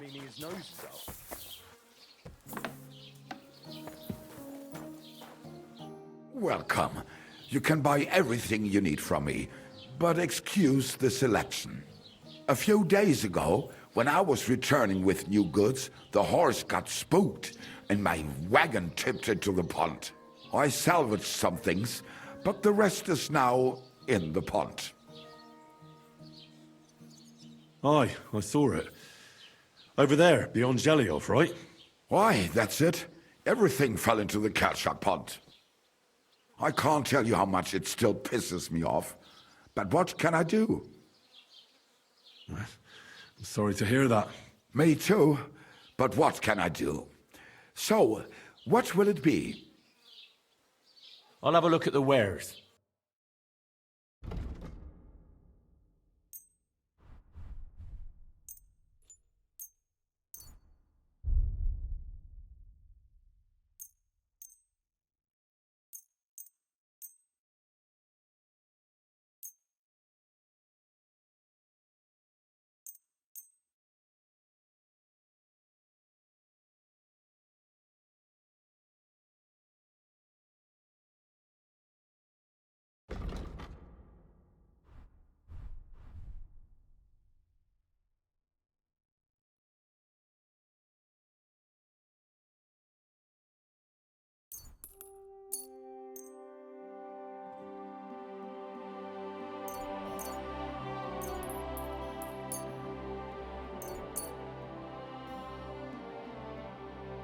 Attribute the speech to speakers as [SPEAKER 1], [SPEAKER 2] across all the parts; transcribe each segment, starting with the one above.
[SPEAKER 1] running his nose though.
[SPEAKER 2] Welcome. You can buy everything you need from me, but excuse the selection. A few days ago, when I was returning with new goods, the horse got spooked and my wagon tipped into the pond. I salvaged some things, but the rest is now in the pond.
[SPEAKER 3] Aye, I saw it. Over there, beyond Jellyov, right?
[SPEAKER 2] Why, that's it. Everything fell into the catch-up pond. I can't tell you how much it still pisses me off, but what can I do?
[SPEAKER 3] I'm sorry to hear that.
[SPEAKER 2] Me too, but what can I do? So, what will it be?
[SPEAKER 1] I'll have a look at the wares.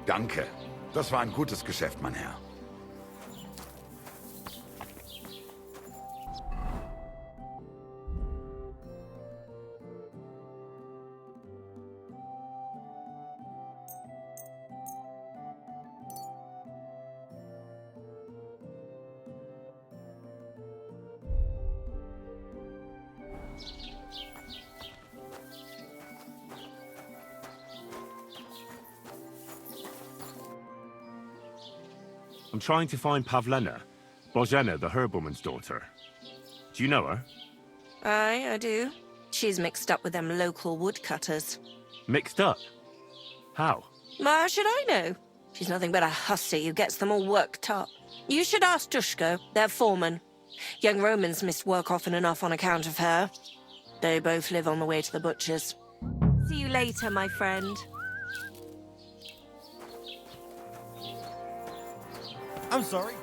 [SPEAKER 2] Danke. Das war ein gutes Geschäft, mein Herr.
[SPEAKER 1] I'm trying to find Pavlena, Bozhena, the herbwoman's daughter. Do you know her?
[SPEAKER 4] Aye, I do. She's mixed up with them local woodcutters.
[SPEAKER 1] Mixed up? How?
[SPEAKER 4] How should I know? She's nothing but a hussy who gets them all worked up. You should ask Dushko, their foreman. Young Romans missed work often enough on account of her. They both live on the way to the butcher's. See you later, my friend.
[SPEAKER 5] I'm sorry.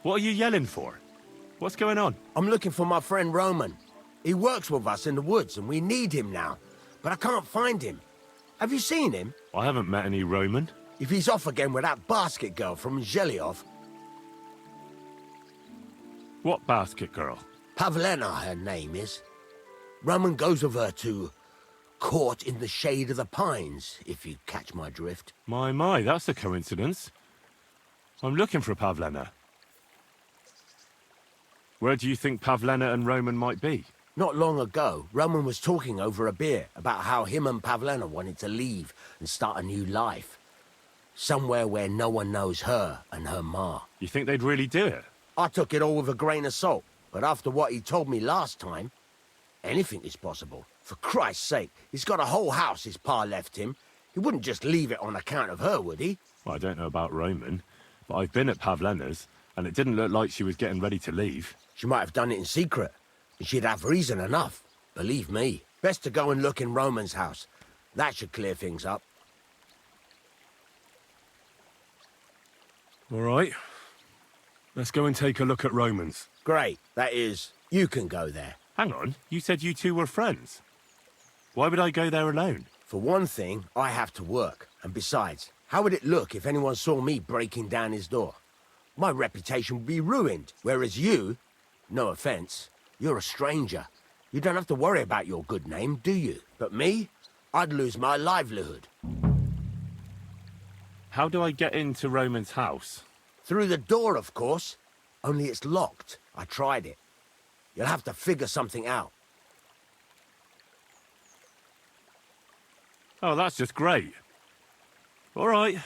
[SPEAKER 1] What are you yelling for? What's going on?
[SPEAKER 5] I'm looking for my friend Roman. He works with us in the woods, and we need him now. But I can't find him. Have you seen him?
[SPEAKER 1] I haven't met any Roman.
[SPEAKER 5] If he's off again with that basket girl from Zhelyov,
[SPEAKER 1] What basket girl?
[SPEAKER 5] Pavlena her name is. Roman goes with her to court in the shade of the pines, if you catch my drift.
[SPEAKER 1] My, that's a coincidence. I'm looking for Pavlena. Where do you think Pavlena and Roman might be?
[SPEAKER 5] Not long ago, Roman was talking over a beer about how him and Pavlena wanted to leave and start a new life. Somewhere where no one knows her and her ma.
[SPEAKER 1] You think they'd really do it?
[SPEAKER 5] I took it all with a grain of salt, but after what he told me last time, anything is possible. For Christ's sake, he's got a whole house his pa left him. He wouldn't just leave it on account of her, would he?
[SPEAKER 1] Well, I don't know about Roman, but I've been at Pavlena's, and it didn't look like she was getting ready to leave.
[SPEAKER 5] She might have done it in secret, and she'd have reason enough. Believe me. Best to go and look in Roman's house. That should clear things up.
[SPEAKER 1] All right. Let's go and take a look at Roman's.
[SPEAKER 5] Great. That is, you can go there.
[SPEAKER 1] Hang on, you said you two were friends. Why would I go there alone?
[SPEAKER 5] For one thing, I have to work. And besides, how would it look if anyone saw me breaking down his door? My reputation would be ruined, whereas you, no offense, you're a stranger. You don't have to worry about your good name, do you? But me, I'd lose my livelihood.
[SPEAKER 1] How do I get into Roman's house?
[SPEAKER 5] Through the door, of course. Only it's locked. I tried it. You'll have to figure something out.
[SPEAKER 1] Oh, that's just great. All right.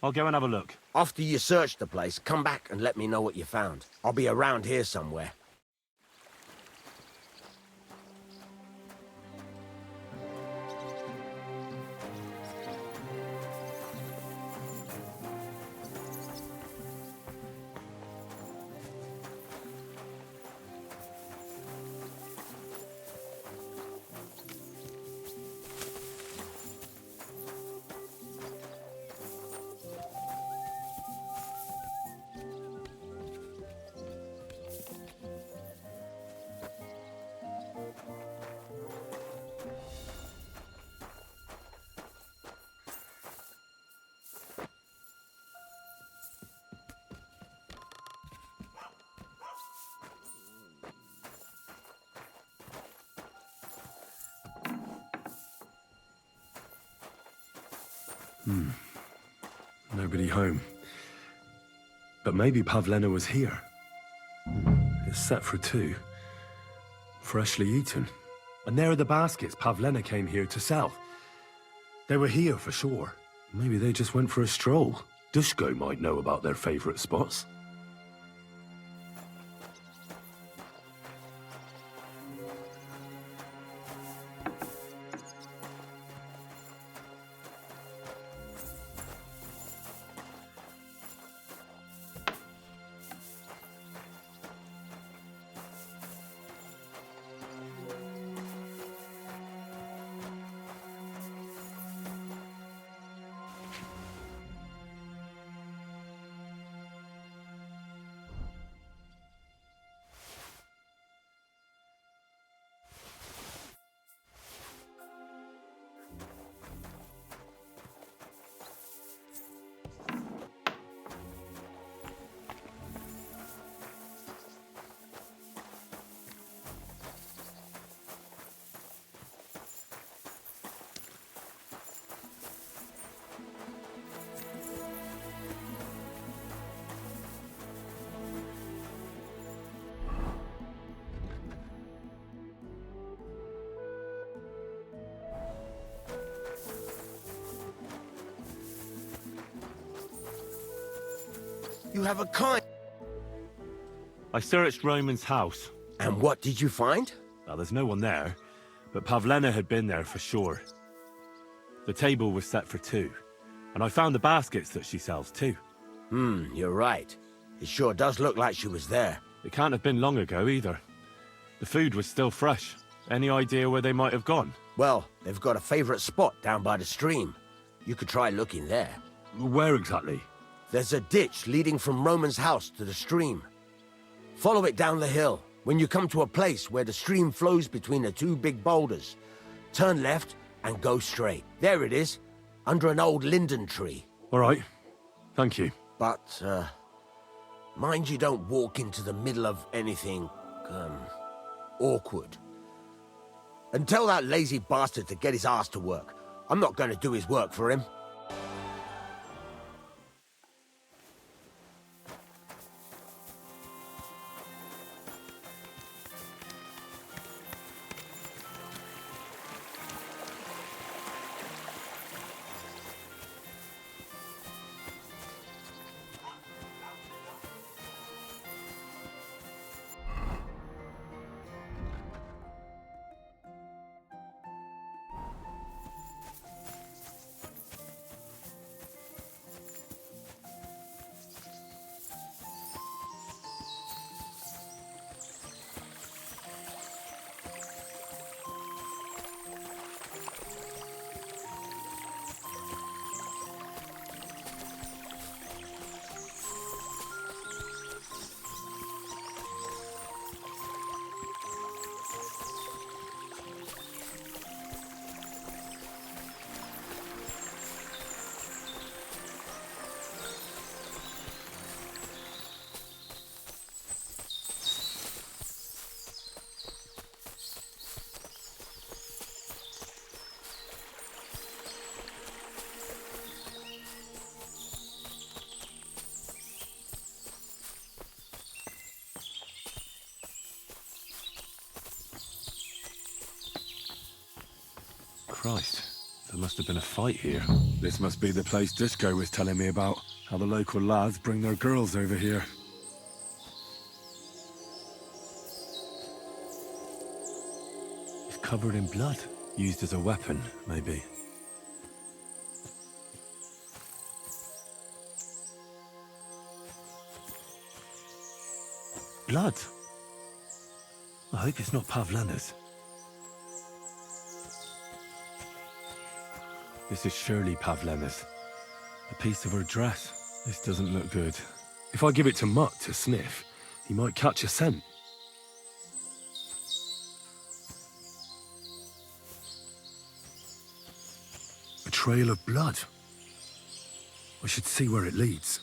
[SPEAKER 1] I'll go and have a look.
[SPEAKER 5] After you search the place, come back and let me know what you found. I'll be around here somewhere.
[SPEAKER 3] Nobody home. But maybe Pavlena was here. It's set for 2. Freshly eaten. And there are the baskets Pavlena came here to sell. They were here for sure. Maybe they just went for a stroll. Dushko might know about their favorite spots.
[SPEAKER 5] You have a kind...
[SPEAKER 1] I searched Roman's house.
[SPEAKER 5] And what did you find?
[SPEAKER 1] Now, there's no one there, but Pavlena had been there for sure. The table was set for 2, and I found the baskets that she sells too.
[SPEAKER 5] You're right. It sure does look like she was there.
[SPEAKER 1] It can't have been long ago either. The food was still fresh. Any idea where they might have gone?
[SPEAKER 5] Well, they've got a favorite spot down by the stream. You could try looking there.
[SPEAKER 3] Where exactly?
[SPEAKER 5] There's a ditch leading from Roman's house to the stream. Follow it down the hill. When you come to a place where the stream flows between the two big boulders, turn left and go straight. There it is, under an old linden tree.
[SPEAKER 3] All right. Thank you.
[SPEAKER 5] But, mind you don't walk into the middle of anything, awkward. And tell that lazy bastard to get his ass to work. I'm not going to do his work for him.
[SPEAKER 1] Christ, there must have been a fight here. This must be the place Dushko was telling me about. How the local lads bring their girls over here. It's covered in blood. Used as a weapon, maybe. Blood? I hope it's not Pavlena's. This is surely Pavlena's. A piece of her dress. This doesn't look good.
[SPEAKER 3] If I give it to Mutt to sniff, he might catch a scent. A trail of blood. I should see where it leads.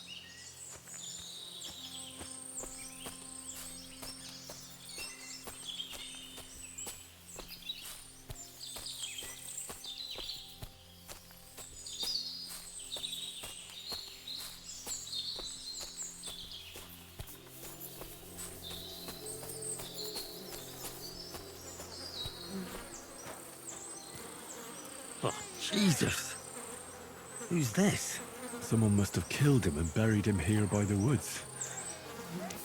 [SPEAKER 1] Jesus! Who's this? Someone must have killed him and buried him here by the woods.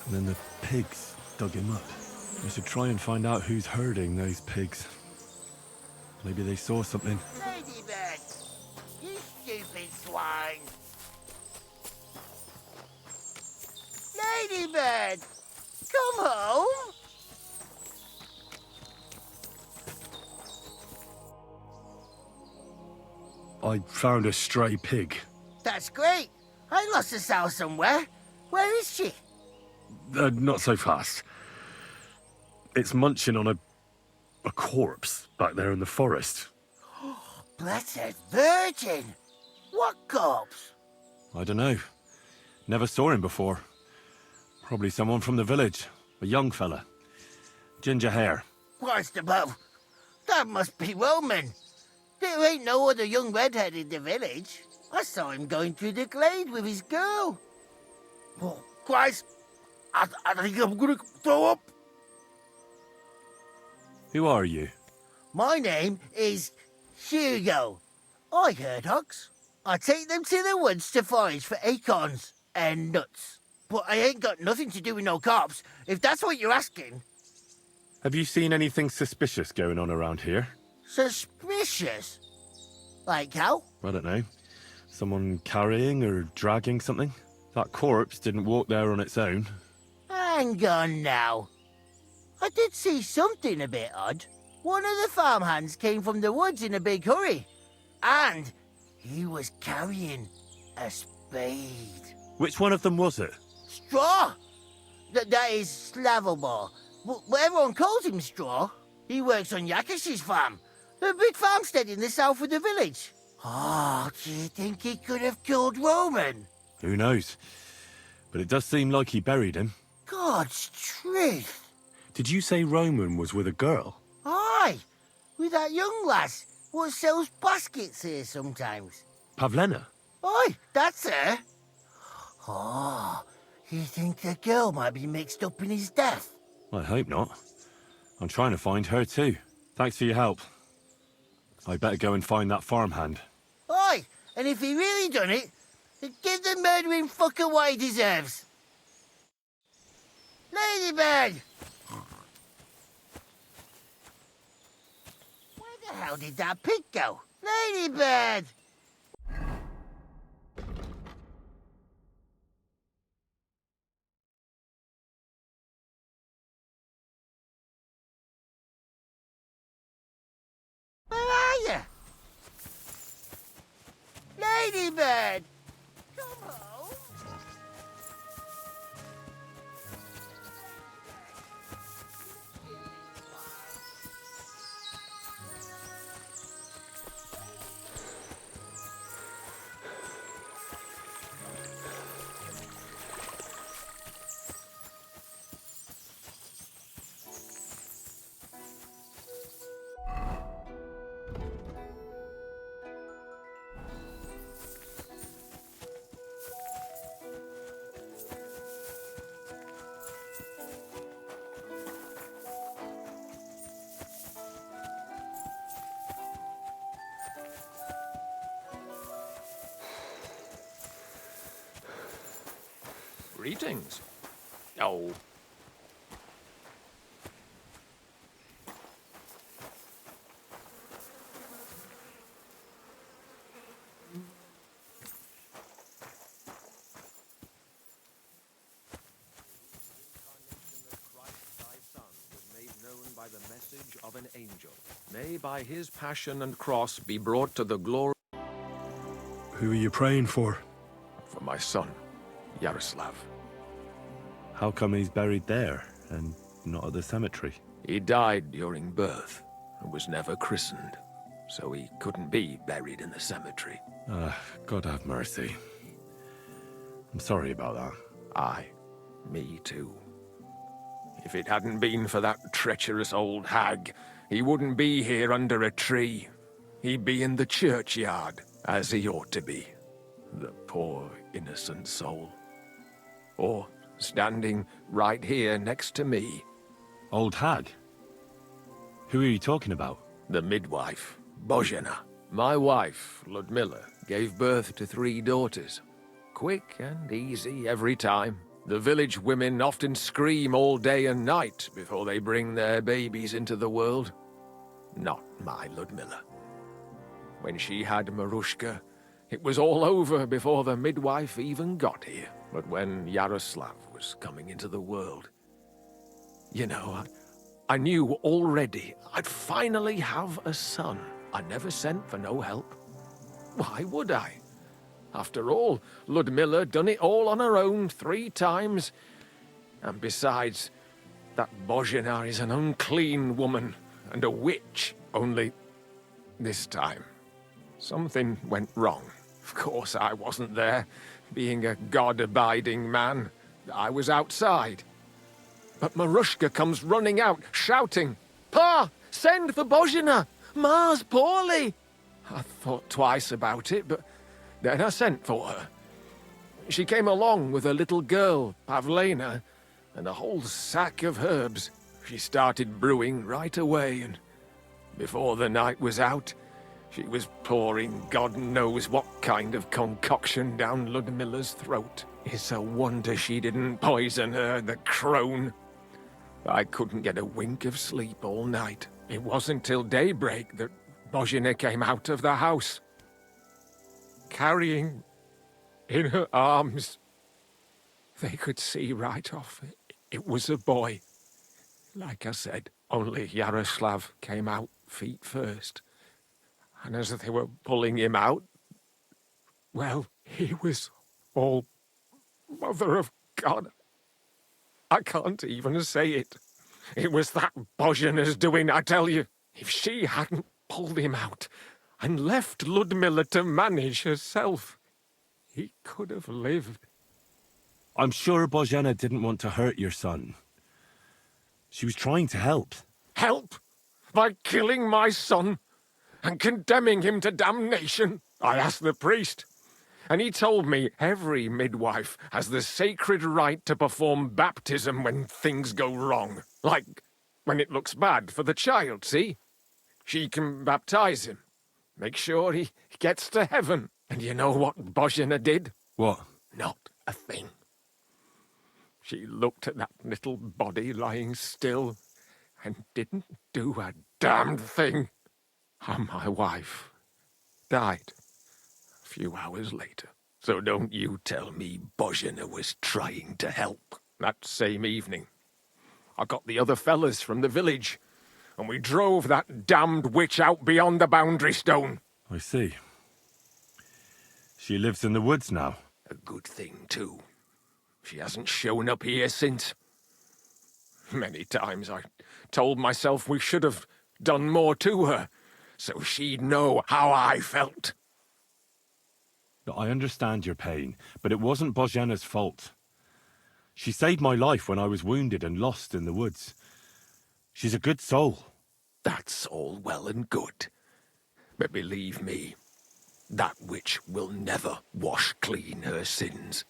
[SPEAKER 1] And then the pigs dug him up. I should try and find out who's herding those pigs. Maybe they saw something.
[SPEAKER 6] Ladybird! You stupid swine! Ladybird! Come home!
[SPEAKER 3] I found a stray pig.
[SPEAKER 6] That's great! I lost a sow somewhere. Where is she?
[SPEAKER 3] Not so fast. It's munching on a corpse back there in the forest.
[SPEAKER 6] Blessed Virgin! What corpse?
[SPEAKER 1] I don't know. Never saw him before. Probably someone from the village. A young fella. Ginger hair.
[SPEAKER 6] Christ above! That must be Roman! There ain't no other young redhead in the village. I saw him going through the glade with his girl. Oh, Christ! I think I'm gonna throw up.
[SPEAKER 1] Who are you?
[SPEAKER 6] My name is Hugo. I herd hogs. I take them to the woods to forage for acorns and nuts. But I ain't got nothing to do with no cops, if that's what you're asking.
[SPEAKER 1] Have you seen anything suspicious going on around here?
[SPEAKER 6] Suspicious? Like how?
[SPEAKER 1] I don't know. Someone carrying or dragging something? That corpse didn't walk there on its own.
[SPEAKER 6] Hang on now. I did see something a bit odd. One of the farmhands came from the woods in a big hurry. And he was carrying a spade.
[SPEAKER 1] Which one of them was it?
[SPEAKER 6] Straw? That is Slavomir. But everyone calls him Straw. He works on Yakish's farm. A big farmstead in the south of the village. Oh, do you think he could have killed Roman?
[SPEAKER 1] Who knows? But it does seem like he buried him.
[SPEAKER 6] God's truth.
[SPEAKER 3] Did you say Roman was with a girl?
[SPEAKER 6] Aye, with that young lass what sells baskets here sometimes.
[SPEAKER 3] Pavlena?
[SPEAKER 6] Aye, that's her. Oh, you think the girl might be mixed up in his death?
[SPEAKER 1] I hope not. I'm trying to find her too. Thanks for your help. I better go and find that farmhand.
[SPEAKER 6] Aye, and if he really done it, then give the murdering fucker what he deserves. Ladybird! Where the hell did that pig go? Ladybird! Where are you? Ladybird! Come home!
[SPEAKER 7] Greetings. Oh. By the message of an angel. May by his passion and cross be brought to the glory.
[SPEAKER 3] Who are you praying for?
[SPEAKER 7] For my son, Yaroslav.
[SPEAKER 1] How come he's buried there and not at the cemetery?
[SPEAKER 7] He died during birth and was never christened, so he couldn't be buried in the cemetery.
[SPEAKER 1] God have mercy. I'm sorry about that.
[SPEAKER 7] Aye, me too. If it hadn't been for that treacherous old hag, he wouldn't be here under a tree. He'd be in the churchyard, as he ought to be. The poor, innocent soul. Or standing right here next to me.
[SPEAKER 1] Old hag? Who are you talking about?
[SPEAKER 7] The midwife, Bozhena. My wife, Ludmilla, gave birth to 3 daughters. Quick and easy every time. The village women often scream all day and night before they bring their babies into the world. Not my Ludmilla. When she had Marushka, it was all over before the midwife even got here. But when Yaroslav was coming into the world, you know, I knew already I'd finally have a son. I never sent for no help. Why would I? After all, Ludmilla done it all on her own 3 times. And besides, that Bozhena is an unclean woman and a witch. Only this time, something went wrong. Of course, I wasn't there. Being a God-abiding man, I was outside. But Marushka comes running out, shouting, "Pa, send for Bozhena! Ma's poorly!" I thought twice about it, but then I sent for her. She came along with a little girl, Pavlena, and a whole sack of herbs. She started brewing right away, and before the night was out, she was pouring God knows what kind of concoction down Ludmilla's throat. It's a wonder she didn't poison her, the crone. I couldn't get a wink of sleep all night. It wasn't till daybreak that Bozhena came out of the house, carrying in her arms. They could see right off it was a boy. Like I said, only Yaroslav came out feet first. And as they were pulling him out, well, he was all Mother of God. I can't even say it. It was that Bozhina's doing, I tell you. If she hadn't pulled him out and left Ludmilla to manage herself, he could have lived.
[SPEAKER 1] I'm sure Bozhena didn't want to hurt your son. She was trying to help.
[SPEAKER 7] Help? By killing my son and condemning him to damnation? I asked the priest, and he told me every midwife has the sacred right to perform baptism when things go wrong. Like when it looks bad for the child, see? She can baptize him, make sure he gets to heaven. And you know what Bozhina did?
[SPEAKER 1] What?
[SPEAKER 7] Not a thing. She looked at that little body lying still and didn't do a damned thing. And my wife died a few hours later. So don't you tell me Bozhina was trying to help. That same evening, I got the other fellas from the village, and we drove that damned witch out beyond the boundary stone.
[SPEAKER 1] I see. She lives in the woods now.
[SPEAKER 7] A good thing, too. She hasn't shown up here since. Many times I told myself we should have done more to her, so she'd know how I felt.
[SPEAKER 1] I understand your pain, but it wasn't Bozhena's fault. She saved my life when I was wounded and lost in the woods. She's a good soul.
[SPEAKER 7] That's all well and good. But believe me, that witch will never wash clean her sins.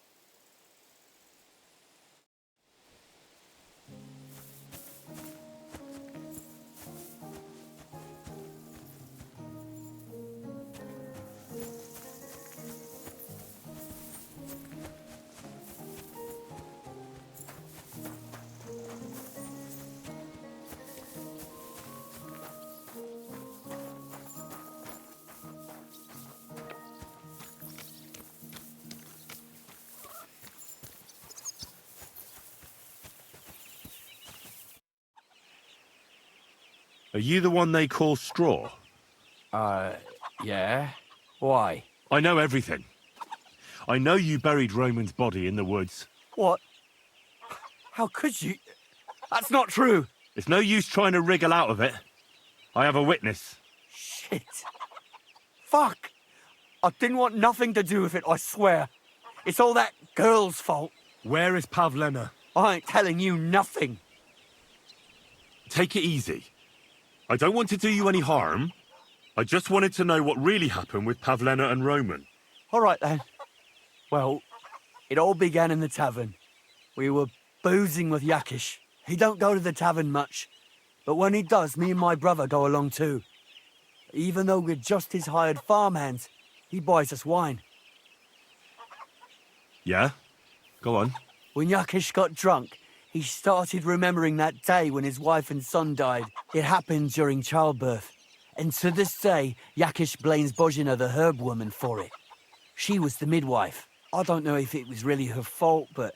[SPEAKER 1] Are you the one they call Straw?
[SPEAKER 8] Yeah? Why?
[SPEAKER 1] I know everything. I know you buried Roman's body in the woods.
[SPEAKER 8] What? How could you? That's not true!
[SPEAKER 1] It's no use trying to wriggle out of it. I have a witness.
[SPEAKER 8] Shit. Fuck! I didn't want nothing to do with it, I swear. It's all that girl's fault.
[SPEAKER 1] Where is Pavlena?
[SPEAKER 8] I ain't telling you nothing.
[SPEAKER 1] Take it easy. I don't want to do you any harm. I just wanted to know what really happened with Pavlena and Roman.
[SPEAKER 8] All right, then. Well, it all began in the tavern. We were boozing with Yakish. He don't go to the tavern much, but when he does, me and my brother go along too. Even though we're just his hired farmhands, he buys us wine.
[SPEAKER 1] Yeah? Go on.
[SPEAKER 8] When Yakish got drunk, he started remembering that day when his wife and son died. It happened during childbirth. And to this day, Yakish blames Bozhina, the herb woman, for it. She was the midwife. I don't know if it was really her fault, but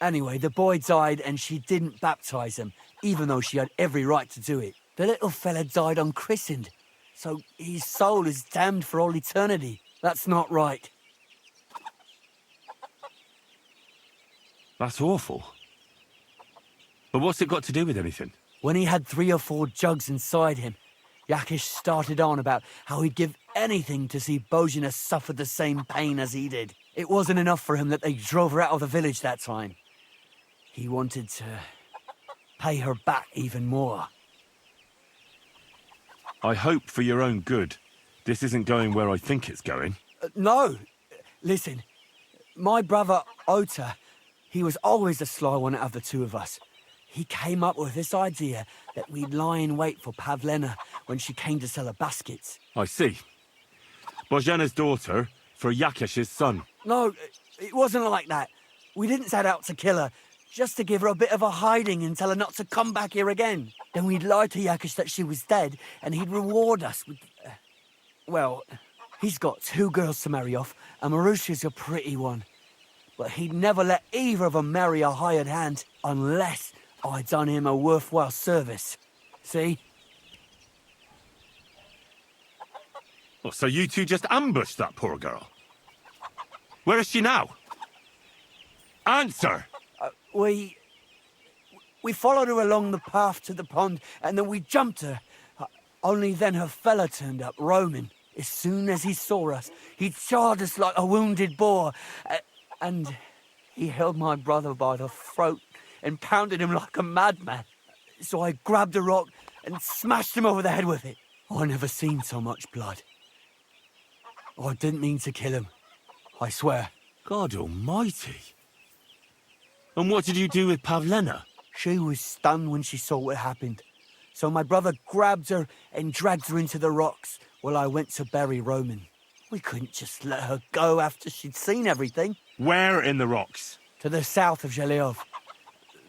[SPEAKER 8] anyway, the boy died and she didn't baptize him, even though she had every right to do it. The little fella died unchristened, so his soul is damned for all eternity. That's not right.
[SPEAKER 1] That's awful. But what's it got to do with anything?
[SPEAKER 8] When he had 3 or 4 jugs inside him, Yakish started on about how he'd give anything to see Bozhina suffer the same pain as he did. It wasn't enough for him that they drove her out of the village that time. He wanted to pay her back even more.
[SPEAKER 1] I hope for your own good, this isn't going where I think it's going.
[SPEAKER 8] No! Listen, my brother Ota, he was always the sly one out of the two of us. He came up with this idea that we'd lie in wait for Pavlena when she came to sell her baskets.
[SPEAKER 1] I see. Bozhena's daughter for Yakish's son.
[SPEAKER 8] No, it wasn't like that. We didn't set out to kill her, just to give her a bit of a hiding and tell her not to come back here again. Then we'd lie to Yakish that she was dead, and he'd reward us with... well, he's got 2 girls to marry off, and Marusha's a pretty one. But he'd never let either of them marry a hired hand unless I'd done him a worthwhile service. See?
[SPEAKER 1] Oh, so you two just ambushed that poor girl? Where is she now? Answer!
[SPEAKER 8] We followed her along the path to the pond, and then we jumped her. Only then her fella turned up, Roman. As soon as he saw us, he charged us like a wounded boar, and he held my brother by the throat and pounded him like a madman. So I grabbed a rock and smashed him over the head with it. I never seen so much blood. I didn't mean to kill him, I swear.
[SPEAKER 1] God almighty. And what did you do with Pavlena?
[SPEAKER 8] She was stunned when she saw what happened. So my brother grabbed her and dragged her into the rocks while I went to bury Roman. We couldn't just let her go after she'd seen everything.
[SPEAKER 1] Where in the rocks?
[SPEAKER 8] To the south of Zhelyov.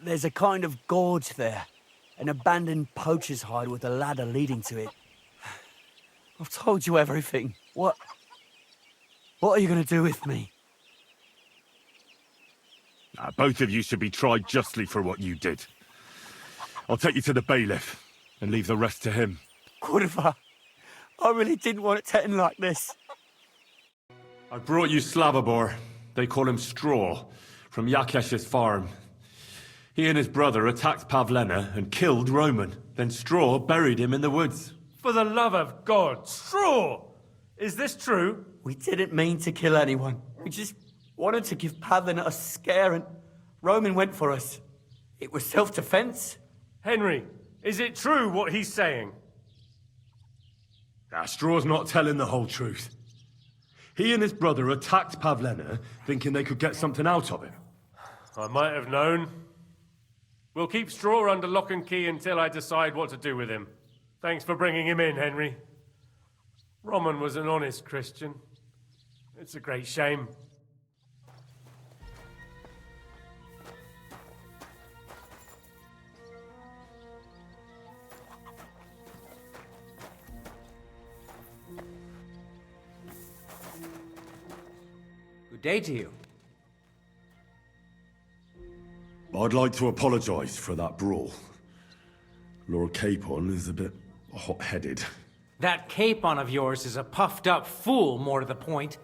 [SPEAKER 8] There's a kind of gorge there. An abandoned poacher's hide with a ladder leading to it. I've told you everything. What are you going to do with me?
[SPEAKER 1] Both of you should be tried justly for what you did. I'll take you to the bailiff and leave the rest to him.
[SPEAKER 8] Kurva, I really didn't want it to end like this.
[SPEAKER 3] I brought you Slavobor. They call him Straw, from Yakesh's farm. He and his brother attacked Pavlena and killed Roman. Then Straw buried him in the woods.
[SPEAKER 9] For the love of God, Straw! Is this true?
[SPEAKER 8] We didn't mean to kill anyone. We just wanted to give Pavlena a scare, and Roman went for us. It was self-defense.
[SPEAKER 9] Henry, is it true what he's saying?
[SPEAKER 3] Straw's not telling the whole truth. He and his brother attacked Pavlena, thinking they could get something out of him.
[SPEAKER 9] I might have known. We'll keep Straw under lock and key until I decide what to do with him. Thanks for bringing him in, Henry. Roman was an honest Christian. It's a great shame.
[SPEAKER 10] Good day to you.
[SPEAKER 3] I'd like to apologize for that brawl. Lord Capon is a bit hot-headed.
[SPEAKER 10] That Capon of yours is a puffed-up fool, more to the point.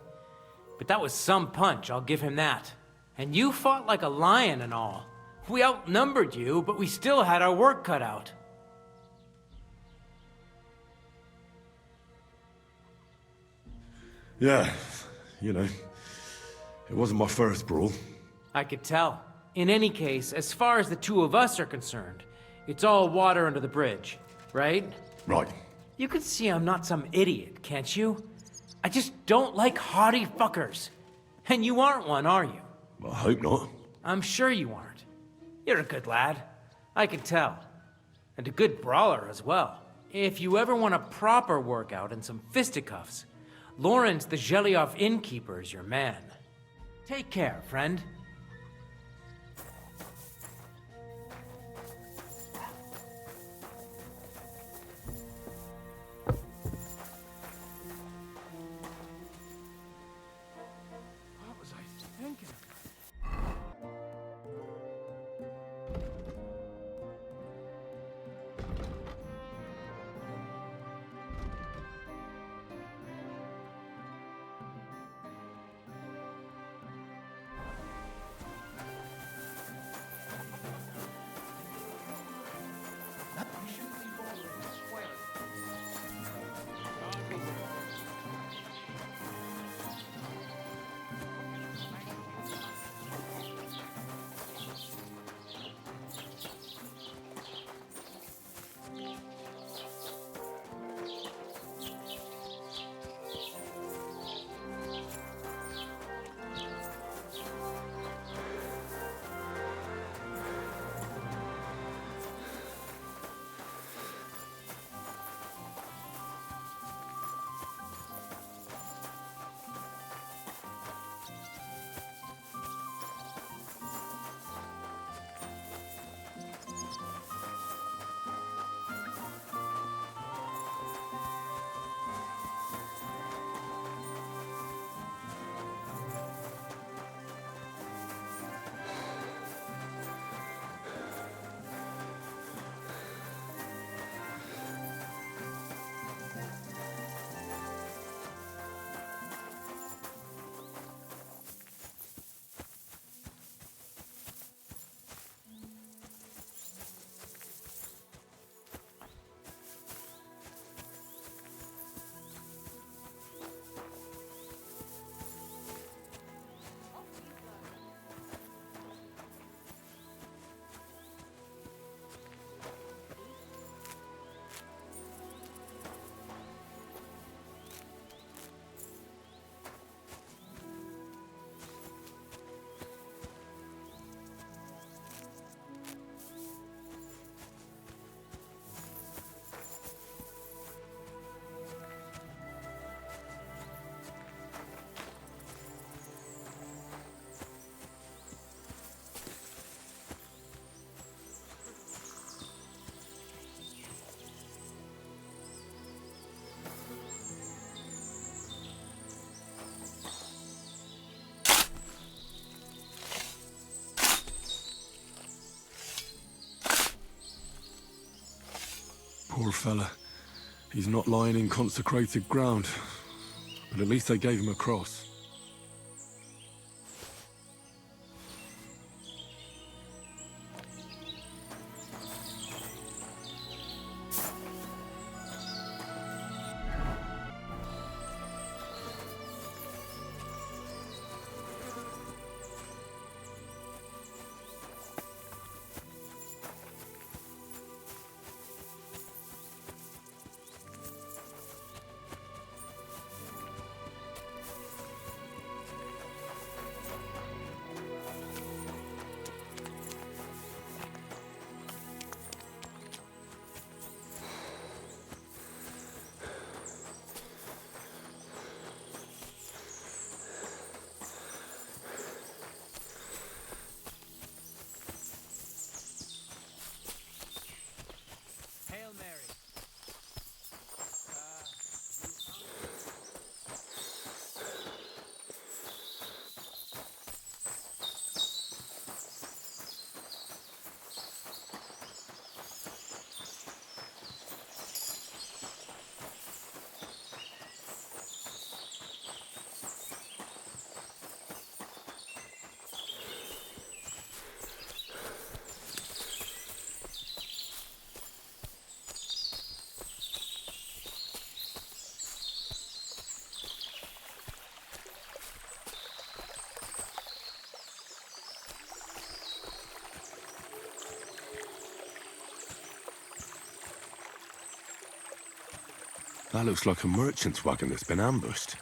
[SPEAKER 10] But that was some punch, I'll give him that. And you fought like a lion and all. We outnumbered you, but we still had our work cut out.
[SPEAKER 3] Yeah, you know, it wasn't my first brawl.
[SPEAKER 10] I could tell. In any case, as far as the two of us are concerned, it's all water under the bridge, right?
[SPEAKER 3] Right.
[SPEAKER 10] You can see I'm not some idiot, can't you? I just don't like haughty fuckers. And you aren't one, are you?
[SPEAKER 3] I hope not.
[SPEAKER 10] I'm sure you aren't. You're a good lad. I can tell. And a good brawler as well. If you ever want a proper workout and some fisticuffs, Lawrence the Zhelyov innkeeper is your man. Take care, friend.
[SPEAKER 9] What was I thinking?
[SPEAKER 1] fella. He's not lying in consecrated ground. But at least they gave him a cross.
[SPEAKER 10] Hail Mary.
[SPEAKER 3] That looks like a merchant's wagon that's been ambushed.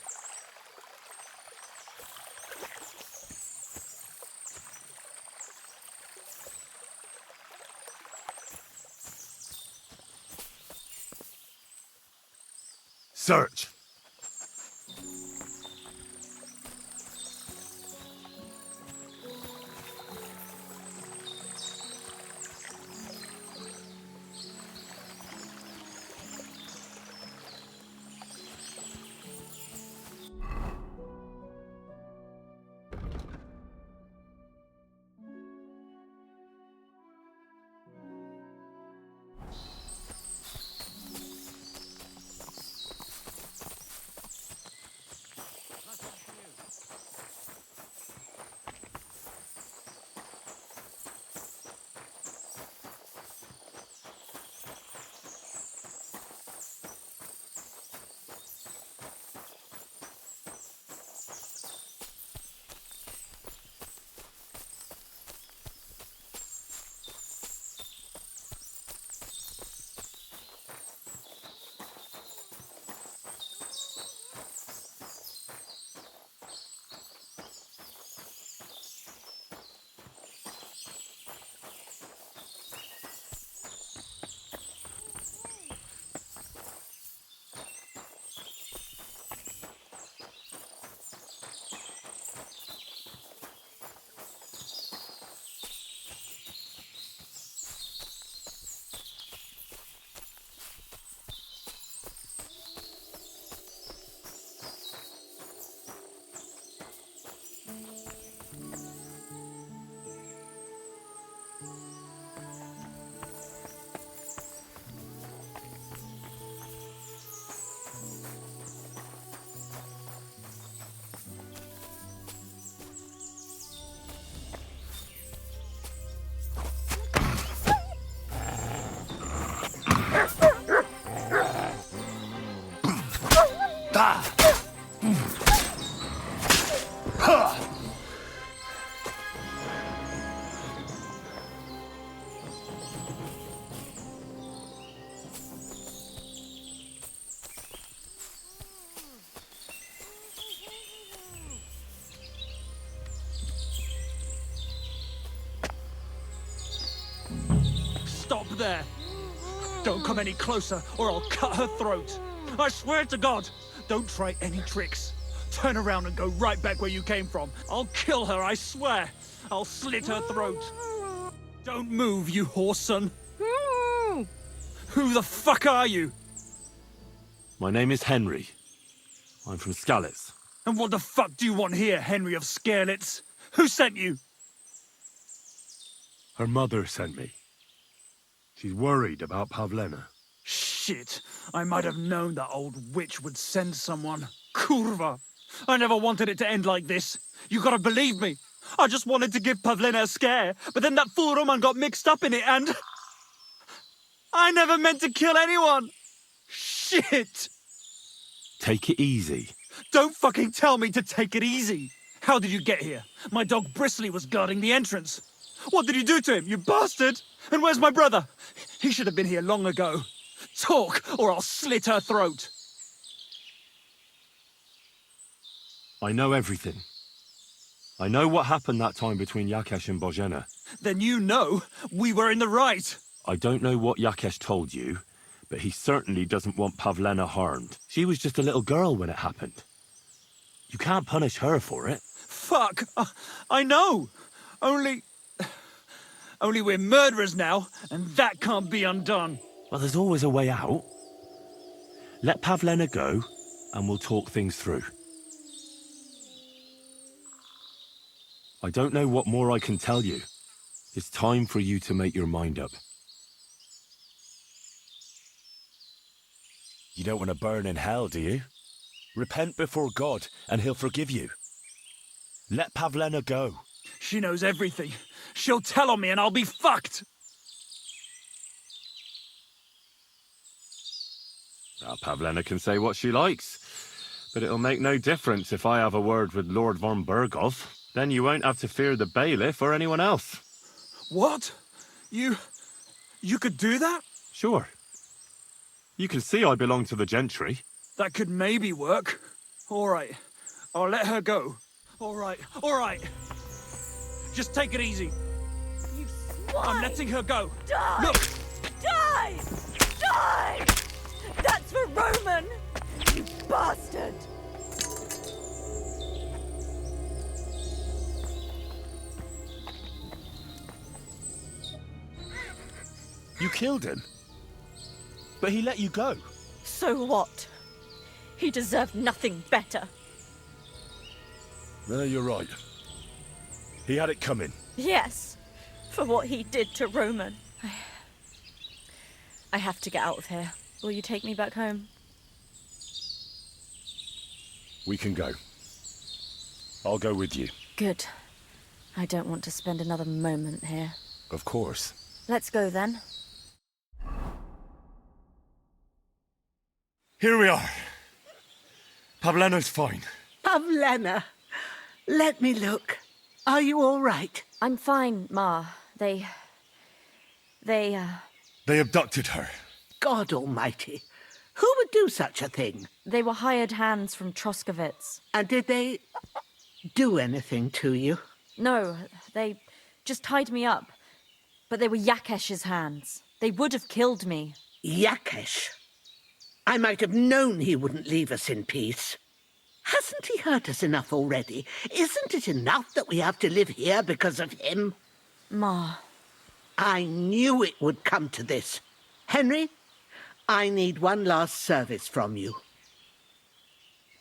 [SPEAKER 3] Search!
[SPEAKER 11] Stop there! Don't come any closer, or I'll cut her throat. I swear to God, don't try any tricks. Turn around and go right back where you came from. I'll kill her, I swear. I'll slit her throat. Don't move, you whoreson. Who the fuck are you?
[SPEAKER 1] My name is Henry. I'm from Skalitz.
[SPEAKER 11] And what the fuck do you want here, Henry of Skalitz? Who sent you?
[SPEAKER 3] Her mother sent me. She's worried about Pavlena.
[SPEAKER 11] Shit, I might have known that old witch would send someone. Kurva! I never wanted it to end like this. You gotta believe me. I just wanted to give Pavlena a scare, but then that fool Roman got mixed up in it and... I never meant to kill anyone! Shit!
[SPEAKER 3] Take it easy.
[SPEAKER 11] Don't fucking tell me to take it easy! How did you get here? My dog Bristly was guarding the entrance. What did you do to him, you bastard? And where's my brother? He should have been here long ago. Talk, or I'll slit her throat.
[SPEAKER 3] I know everything. I know what happened that time between Yakesh and Bozhena.
[SPEAKER 11] Then you know we were in the right.
[SPEAKER 3] I don't know what Yakesh told you, but he certainly doesn't want Pavlena harmed. She was just a little girl when it happened. You can't punish her for it.
[SPEAKER 11] Fuck, I know. Only we're murderers now, and that can't be undone.
[SPEAKER 3] Well, there's always a way out. Let Pavlena go, and we'll talk things through. I don't know what more I can tell you. It's time for you to make your mind up. You don't want to burn in hell, do you? Repent before God, and he'll forgive you. Let Pavlena go.
[SPEAKER 11] She knows everything. She'll tell on me and I'll be fucked.
[SPEAKER 3] Now, Pavlena can say what she likes, but it'll make no difference if I have a word with Lord von Berghoff. Then you won't have to fear the bailiff or anyone else.
[SPEAKER 11] What? You could do that?
[SPEAKER 3] Sure. You can see I belong to the gentry.
[SPEAKER 11] That could maybe work. All right. I'll let her go. All right. Just take it easy.
[SPEAKER 4] You swine!
[SPEAKER 11] I'm letting her go.
[SPEAKER 4] Die!
[SPEAKER 11] Look!
[SPEAKER 4] Die! Die! That's for Roman! You bastard!
[SPEAKER 3] You killed him. But he let you go.
[SPEAKER 4] So what? He deserved nothing better.
[SPEAKER 3] No, you're right. He had it coming.
[SPEAKER 4] Yes, for what he did to Roman. I have to get out of here. Will you take me back home?
[SPEAKER 3] We can go. I'll go with you.
[SPEAKER 4] Good. I don't want to spend another moment here.
[SPEAKER 3] Of course.
[SPEAKER 4] Let's go then.
[SPEAKER 3] Here we are. Pavlena's fine.
[SPEAKER 6] Pavlena, let me look. Are you all right?
[SPEAKER 4] I'm fine, Ma. They
[SPEAKER 3] They abducted her.
[SPEAKER 6] God almighty. Who would do such a thing?
[SPEAKER 4] They were hired hands from Troskovitz.
[SPEAKER 6] And did they do anything to you?
[SPEAKER 4] No, they just tied me up. But they were Yakesh's hands. They would have killed me.
[SPEAKER 6] Yakesh? I might have known he wouldn't leave us in peace. Hasn't he hurt us enough already? Isn't it enough that we have to live here because of him?
[SPEAKER 4] Ma.
[SPEAKER 6] I knew it would come to this. Henry, I need one last service from you.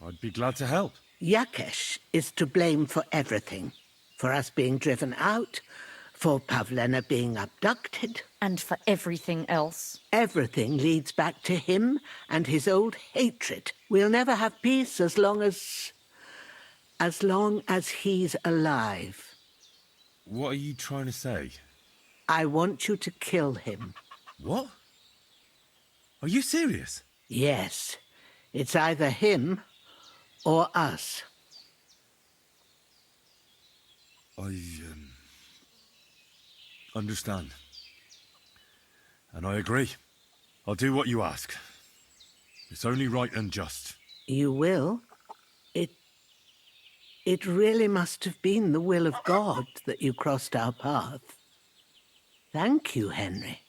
[SPEAKER 3] I'd be glad to help.
[SPEAKER 6] Yakesh is to blame for everything. For us being driven out, for Pavlena being abducted.
[SPEAKER 4] And for everything else.
[SPEAKER 6] Everything leads back to him and his old hatred. We'll never have peace as long as he's alive.
[SPEAKER 3] What are you trying to say?
[SPEAKER 6] I want you to kill him.
[SPEAKER 3] What? Are you serious?
[SPEAKER 6] Yes. It's either him or us.
[SPEAKER 3] I, understand. And I agree. I'll do what you ask. It's only right and just.
[SPEAKER 6] You will? It really must have been the will of God that you crossed our path. Thank you, Henry.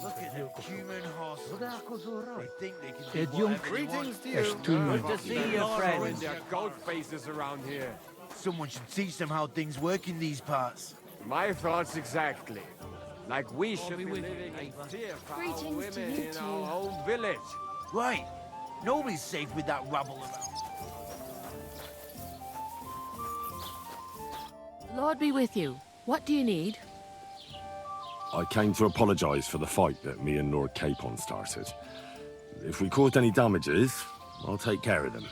[SPEAKER 6] Look at them human horses. They think they can do
[SPEAKER 11] Ed
[SPEAKER 6] whatever
[SPEAKER 11] Junk.
[SPEAKER 6] they
[SPEAKER 7] Greetings
[SPEAKER 6] want.
[SPEAKER 7] to you.
[SPEAKER 8] Good to see you, friend.
[SPEAKER 7] There are goat faces around here.
[SPEAKER 6] Someone should teach them how things work in these parts.
[SPEAKER 7] My thoughts exactly. Like we should be living in fear for our
[SPEAKER 12] Greetings to
[SPEAKER 7] women
[SPEAKER 12] you
[SPEAKER 7] in
[SPEAKER 12] too.
[SPEAKER 7] our own village.
[SPEAKER 6] Right. Nobody's safe with that rabble around.
[SPEAKER 12] Lord be with you. What do you need?
[SPEAKER 3] I came to apologize for the fight that me and Lord Capon started. If we caused any damages, I'll take care of them.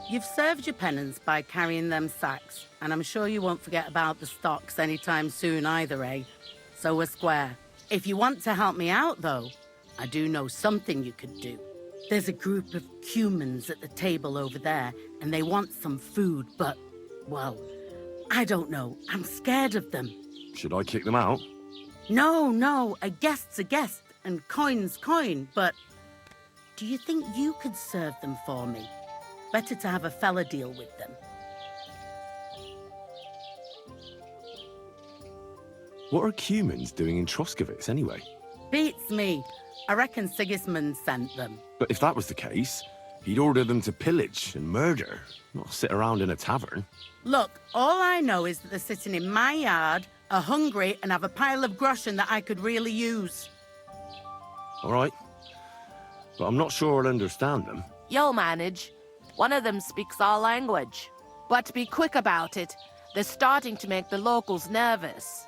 [SPEAKER 13] You've served your penance by carrying them sacks, and I'm sure you won't forget about the stocks anytime soon either, eh? So we're square. If you want to help me out, though, I do know something you could do. There's a group of humans at the table over there, and they want some food, but, well, I don't know. I'm scared of them.
[SPEAKER 3] Should I kick them out?
[SPEAKER 13] No, a guest's a guest, and coin's coin, but do you think you could serve them for me? Better to have a fella deal with them.
[SPEAKER 3] What are humans doing in Troskovitz anyway?
[SPEAKER 13] Beats me. I reckon Sigismund sent them.
[SPEAKER 3] But if that was the case, he'd order them to pillage and murder, not sit around in a tavern.
[SPEAKER 13] Look, all I know is that they're sitting in my yard, are hungry, and have a pile of groschen that I could really use.
[SPEAKER 3] All right. But I'm not sure I'll understand them.
[SPEAKER 12] You'll manage. One of them speaks our language. But be quick about it. They're starting to make the locals nervous.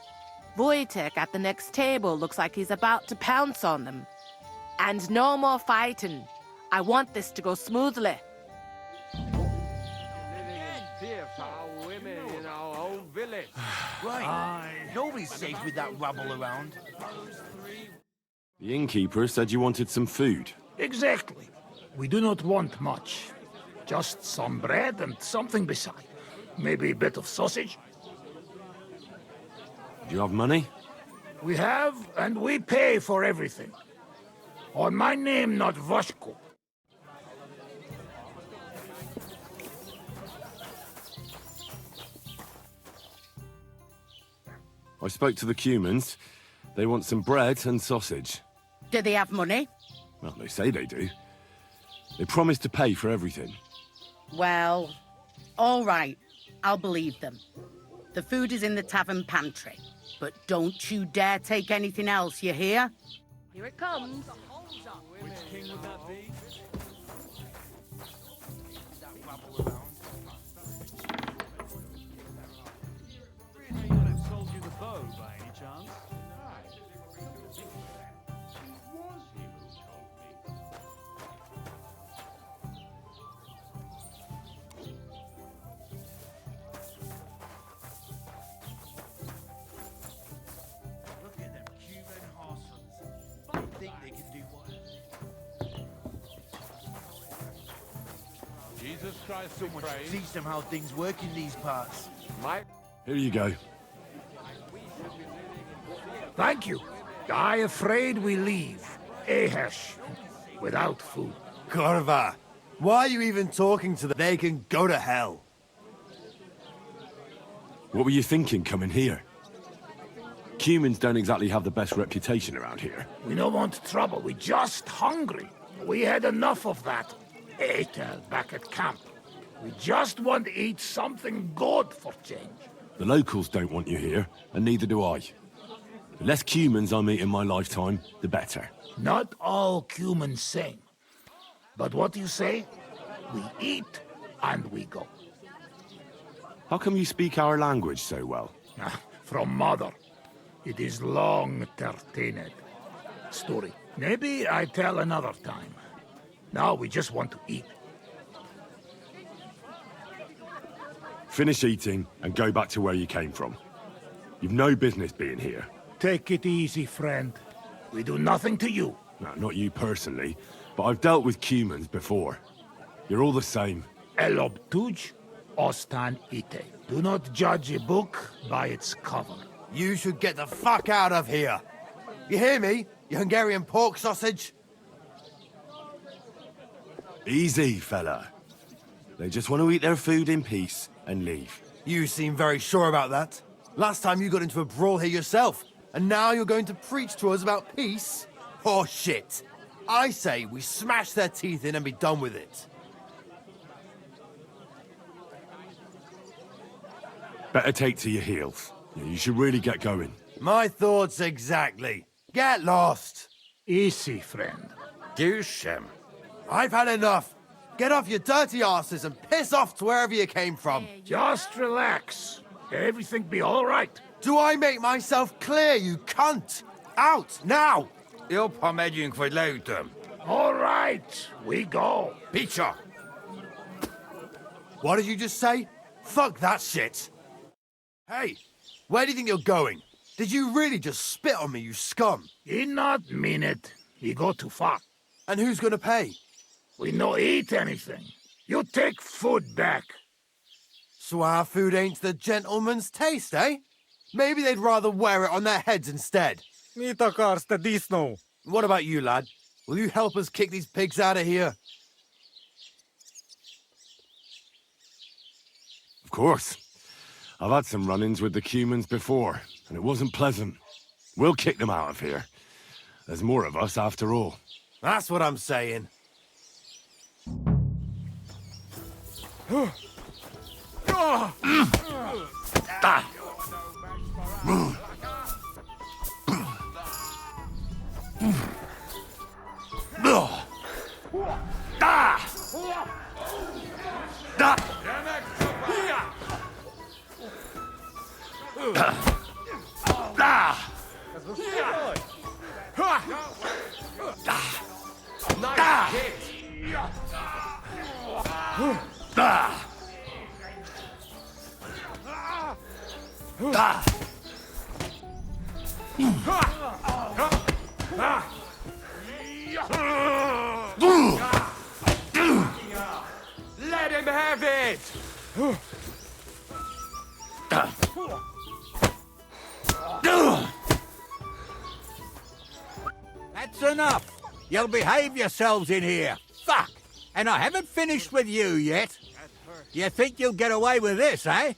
[SPEAKER 12] Wojtek at the next table looks like he's about to pounce on them. And no more fighting. I want this to go smoothly.
[SPEAKER 7] Living in fear for our women in our own village.
[SPEAKER 6] Right. Nobody's safe with that rabble around.
[SPEAKER 3] The innkeeper said you wanted some food.
[SPEAKER 11] Exactly. We do not want much. Just some bread and something beside. Maybe a bit of sausage.
[SPEAKER 3] Do you have money?
[SPEAKER 11] We have, and we pay for everything. On my name, not Vashko.
[SPEAKER 3] I spoke to the Cumans. They want some bread and sausage.
[SPEAKER 13] Do they have money?
[SPEAKER 3] Well, they say they do. They promised to pay for everything.
[SPEAKER 13] Well, all right. I'll believe them. The food is in the tavern pantry. But don't you dare take anything else, you hear?
[SPEAKER 12] Here it comes.
[SPEAKER 11] Which king would that be?
[SPEAKER 6] That rabble around.
[SPEAKER 11] Really would have sold you the bow by any chance?
[SPEAKER 6] Look at them human horses. They think they can do whatever.
[SPEAKER 7] Jesus Christ,
[SPEAKER 6] Someone should teach them how things work in these parts.
[SPEAKER 3] Here you go.
[SPEAKER 11] Thank you. I afraid we leave. Ahesh. Without food.
[SPEAKER 5] Corva, why are you even talking to them? They can go to hell.
[SPEAKER 3] What were you thinking coming here? Cumans don't exactly have the best reputation around here.
[SPEAKER 11] We don't want trouble. We just hungry. We had enough of that. Etel back at camp. We just want to eat something good for change.
[SPEAKER 3] The locals don't want you here, and neither do I. The less Cumans I meet in my lifetime, the better.
[SPEAKER 11] Not all humans same. But what you say? We eat and we go.
[SPEAKER 3] How come you speak our language so well?
[SPEAKER 11] From mother. It is long entertained. Story. Maybe I tell another time. Now we just want to eat.
[SPEAKER 3] Finish eating and go back to where you came from. You've no business being here.
[SPEAKER 11] Take it easy, friend. We do nothing to you.
[SPEAKER 3] No, not you personally, but I've dealt with Cumans before. You're all the same.
[SPEAKER 11] Elob tuj, ostan ite. Do not judge a book by its cover.
[SPEAKER 5] You should get the fuck out of here. You hear me, you Hungarian pork sausage?
[SPEAKER 3] Easy, fella. They just want to eat their food in peace and leave.
[SPEAKER 5] You seem very sure about that. Last time you got into a brawl here yourself, and now you're going to preach to us about peace? Oh, shit. I say we smash their teeth in and be done with it.
[SPEAKER 3] Better take to your heels. Yeah, you should really get going.
[SPEAKER 5] My thoughts exactly. Get lost.
[SPEAKER 14] Easy, friend.
[SPEAKER 2] Douche him.
[SPEAKER 5] I've had enough. Get off your dirty asses and piss off to wherever you came from.
[SPEAKER 14] Just relax. Everything be all right.
[SPEAKER 5] Do I make myself clear, you cunt? Out, now!
[SPEAKER 2] Upp har medjung för lautum.
[SPEAKER 14] All right, we go.
[SPEAKER 2] Pizza.
[SPEAKER 5] What did you just say? Fuck that shit. Hey, where do you think you're going? Did you really just spit on me, you scum?
[SPEAKER 14] He not mean it. He go too far.
[SPEAKER 5] And who's gonna pay?
[SPEAKER 14] We no eat anything. You take food back.
[SPEAKER 5] So our food ain't the gentleman's taste, eh? Maybe they'd rather wear it on their heads instead. What about you, lad? Will you help us kick these pigs out of here?
[SPEAKER 3] Of course. I've had some run-ins with the humans before, and it wasn't pleasant. We'll kick them out of here. There's more of us after all.
[SPEAKER 5] That's what I'm saying. Let him have it!
[SPEAKER 6] That's enough. You'll behave yourselves in here. Fuck! And I haven't finished with you yet. You think you'll get away with this, eh?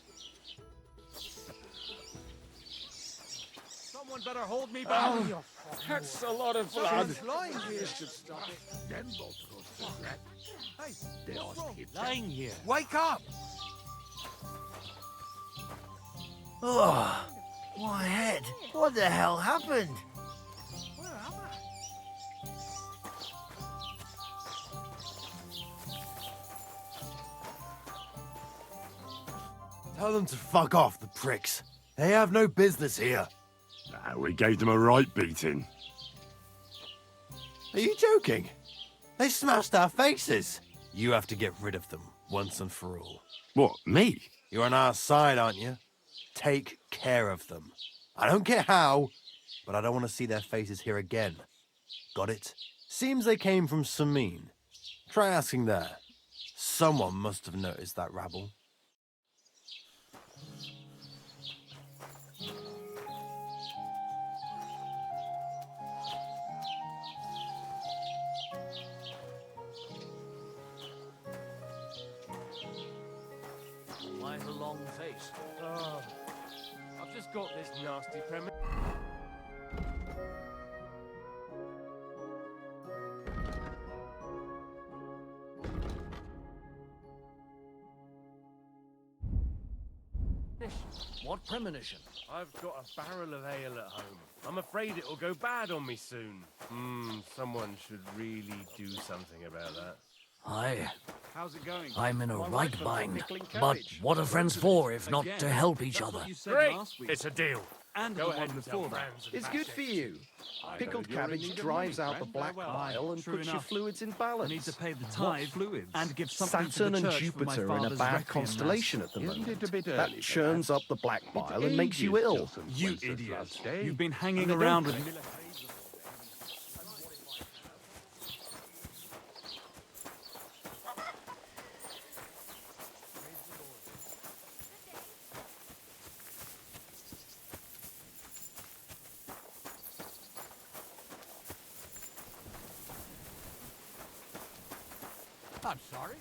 [SPEAKER 5] Someone better hold me back.
[SPEAKER 6] Oh, that's a lot of blood.
[SPEAKER 5] Lying here. Wake up!
[SPEAKER 6] Oh, my head. What the hell happened?
[SPEAKER 5] Tell them to fuck off, the pricks. They have no business here.
[SPEAKER 3] Nah, we gave them a right beating.
[SPEAKER 5] Are you joking? They smashed our faces. You have to get rid of them, once and for all.
[SPEAKER 3] What, me?
[SPEAKER 5] You're on our side, aren't you? Take care of them. I don't care how, but I don't want to see their faces here again. Got it? Seems they came from Samin. Try asking there. Someone must have noticed that rabble.
[SPEAKER 9] Why the long face? Oh, I've just got this nasty premonition.
[SPEAKER 7] What premonition?
[SPEAKER 9] I've got a barrel of ale at home. I'm afraid it'll go bad on me soon. Someone should really do something about that.
[SPEAKER 15] Aye.
[SPEAKER 9] How's it going?
[SPEAKER 15] I'm in a right bind. But what are friends for if not to help each other?
[SPEAKER 9] Great! It's a deal.
[SPEAKER 11] And
[SPEAKER 9] Go
[SPEAKER 11] the
[SPEAKER 9] ahead
[SPEAKER 11] one
[SPEAKER 9] and
[SPEAKER 11] before
[SPEAKER 9] tell
[SPEAKER 11] that.
[SPEAKER 9] friends and
[SPEAKER 16] It's good for you. Pickled cabbage drives out the black bile and
[SPEAKER 11] True
[SPEAKER 16] puts your
[SPEAKER 11] enough.
[SPEAKER 16] fluids in
[SPEAKER 11] I
[SPEAKER 16] balance.
[SPEAKER 11] need to pay the tithe and give something
[SPEAKER 16] Saturn
[SPEAKER 11] to the
[SPEAKER 16] and
[SPEAKER 11] church for my
[SPEAKER 16] Jupiter in a
[SPEAKER 11] father's
[SPEAKER 16] bad
[SPEAKER 11] requiem
[SPEAKER 16] constellation
[SPEAKER 11] mass.
[SPEAKER 16] at the
[SPEAKER 2] Isn't
[SPEAKER 16] moment.
[SPEAKER 2] it a bit
[SPEAKER 16] That
[SPEAKER 2] early for
[SPEAKER 16] churns
[SPEAKER 2] that?
[SPEAKER 16] up the black bile and makes you ill.
[SPEAKER 11] You idiot. You've been hanging around with me.
[SPEAKER 6] I'm sorry.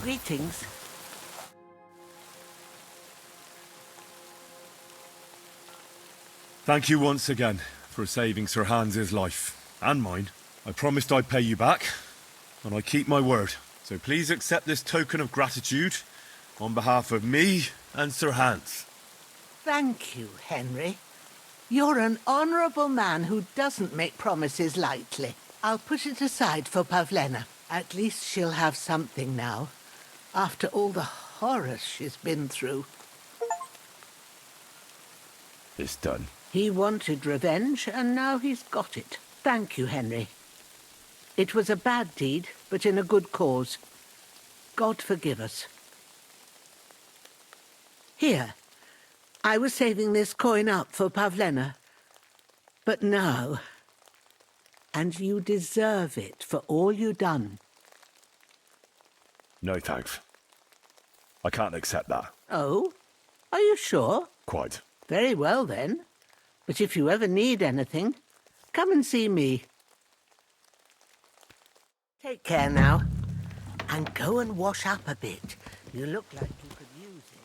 [SPEAKER 6] Greetings.
[SPEAKER 3] Thank you once again for saving Sir Hans's life. And mine. I promised I'd pay you back, and I keep my word. So please accept this token of gratitude on behalf of me and Sir Hans.
[SPEAKER 6] Thank you, Henry. You're an honourable man who doesn't make promises lightly. I'll put it aside for Pavlena. At least she'll have something now, after all the horrors she's been through.
[SPEAKER 3] It's done.
[SPEAKER 6] He wanted revenge, and now he's got it. Thank you, Henry. It was a bad deed, but in a good cause. God forgive us. Here. I was saving this coin up for Pavlena. But now... And you deserve it for all you done.
[SPEAKER 3] No thanks. I can't accept that.
[SPEAKER 6] Oh? Are you sure?
[SPEAKER 3] Quite.
[SPEAKER 6] Very well, then. But if you ever need anything, come and see me. Take care now. And go and wash up a bit. You look like you could use it.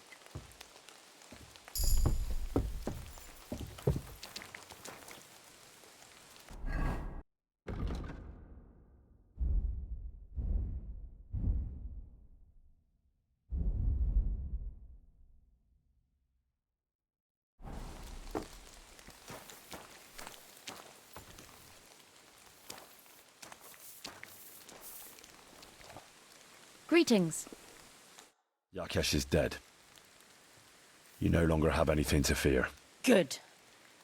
[SPEAKER 17] Greetings.
[SPEAKER 3] Yakesh is dead. You no longer have anything to fear.
[SPEAKER 17] Good.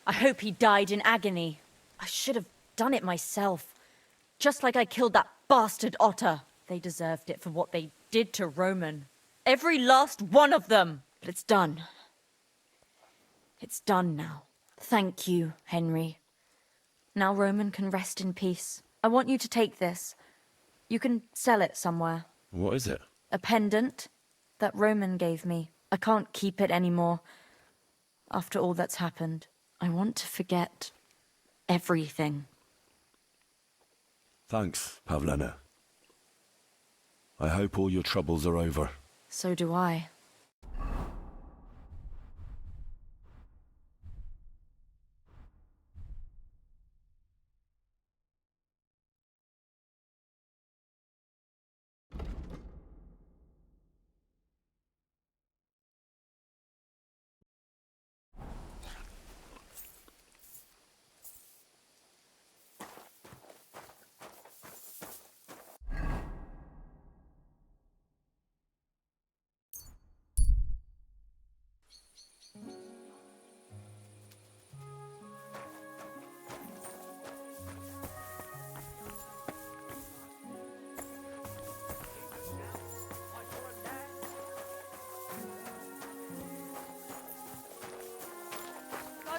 [SPEAKER 17] I hope he died in agony. I should have done it myself. Just like I killed that bastard otter. They deserved it for what they did to Roman. Every last one of them! But it's done. It's done now. Thank you, Henry. Now Roman can rest in peace. I want you to take this. You can sell it somewhere.
[SPEAKER 3] What is it?
[SPEAKER 17] A pendant that Roman gave me. I can't keep it anymore. After all that's happened, I want to forget everything.
[SPEAKER 3] Thanks, Pavlena. I hope all your troubles are over.
[SPEAKER 17] So do I.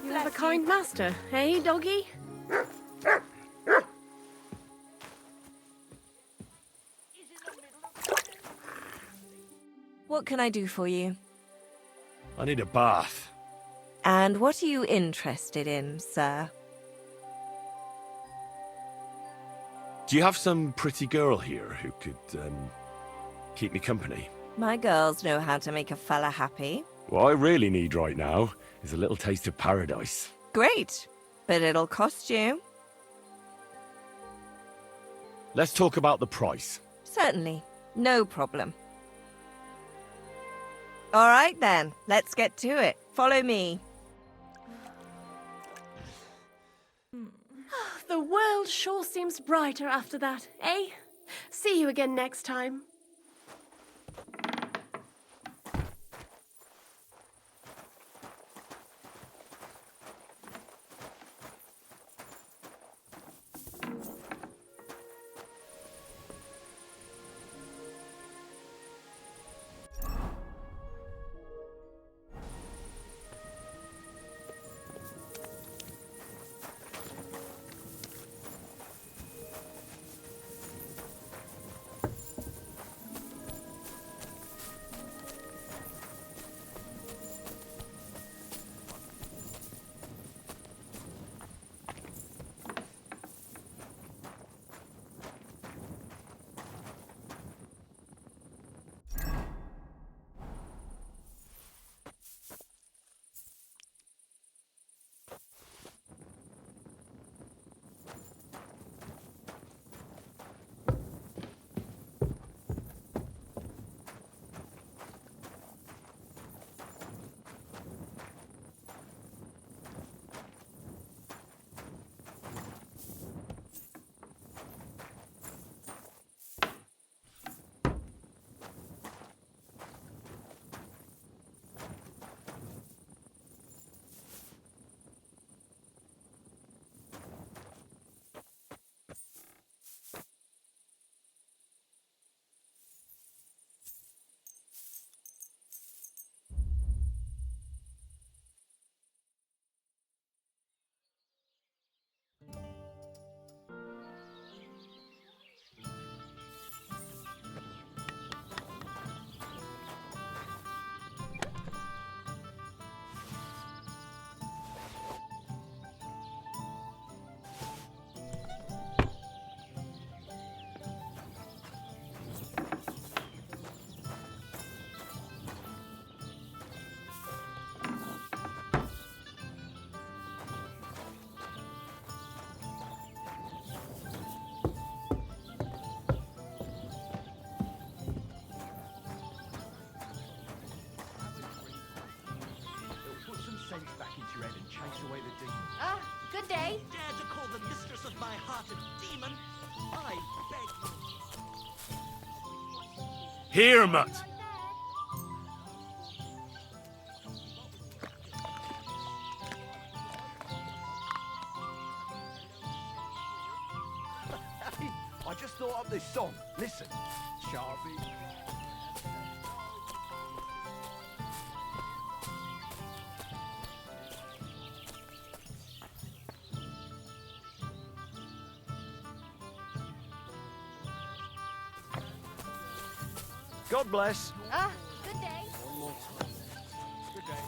[SPEAKER 18] You have a kind master, eh, doggy?
[SPEAKER 4] What can I do for you?
[SPEAKER 3] I need a bath.
[SPEAKER 4] And what are you interested in, sir?
[SPEAKER 3] Do you have some pretty girl here who could, keep me company?
[SPEAKER 4] My girls know how to make a fella happy.
[SPEAKER 3] What I really need right now is a little taste of paradise.
[SPEAKER 4] Great, but it'll cost you.
[SPEAKER 3] Let's talk about the price.
[SPEAKER 4] Certainly, no problem. All right then, let's get to it. Follow me.
[SPEAKER 18] The world sure seems brighter after that, eh? See you again next time.
[SPEAKER 11] black-hearted demon. I beg you.
[SPEAKER 3] Here, Mutt.
[SPEAKER 16] I just thought up this song. Listen. Sharpie. God bless.
[SPEAKER 19] Ah, good day.
[SPEAKER 16] One more time. Good day.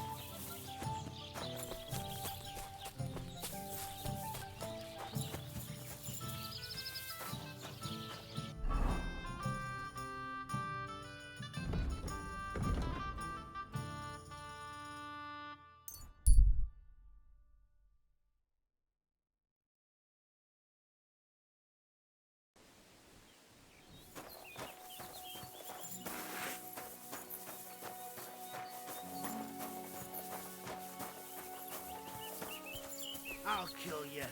[SPEAKER 6] I'll kill you.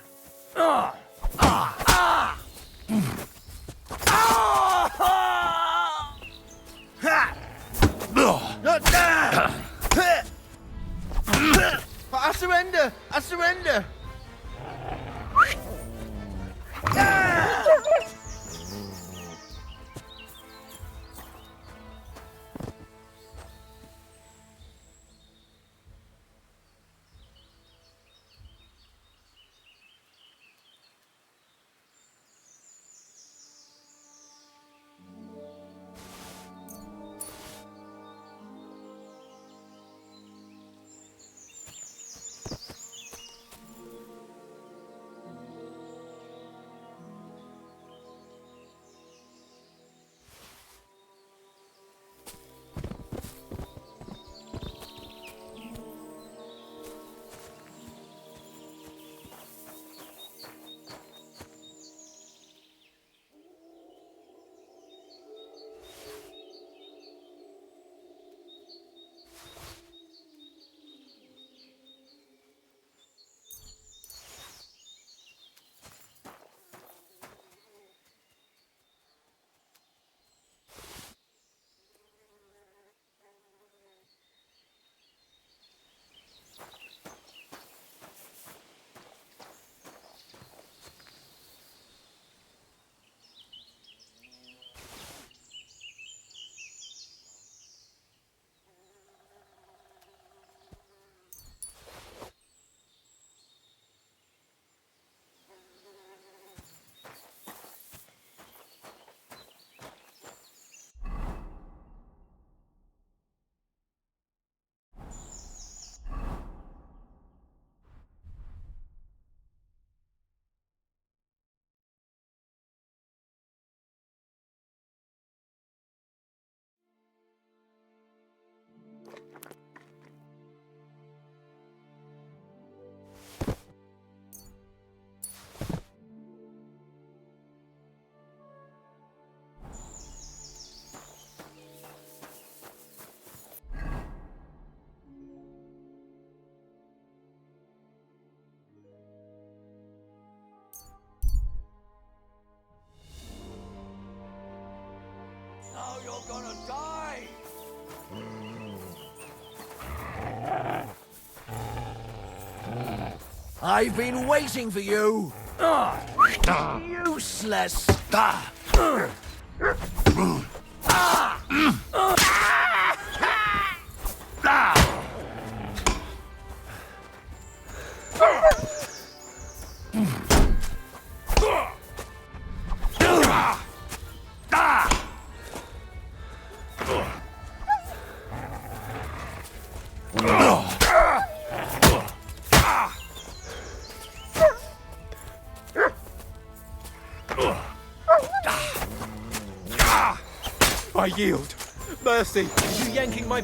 [SPEAKER 6] Not that! I surrender! I surrender!
[SPEAKER 16] Now you're gonna die!
[SPEAKER 15] I've been waiting for you. Useless.
[SPEAKER 3] I yield. Mercy, you yanking my...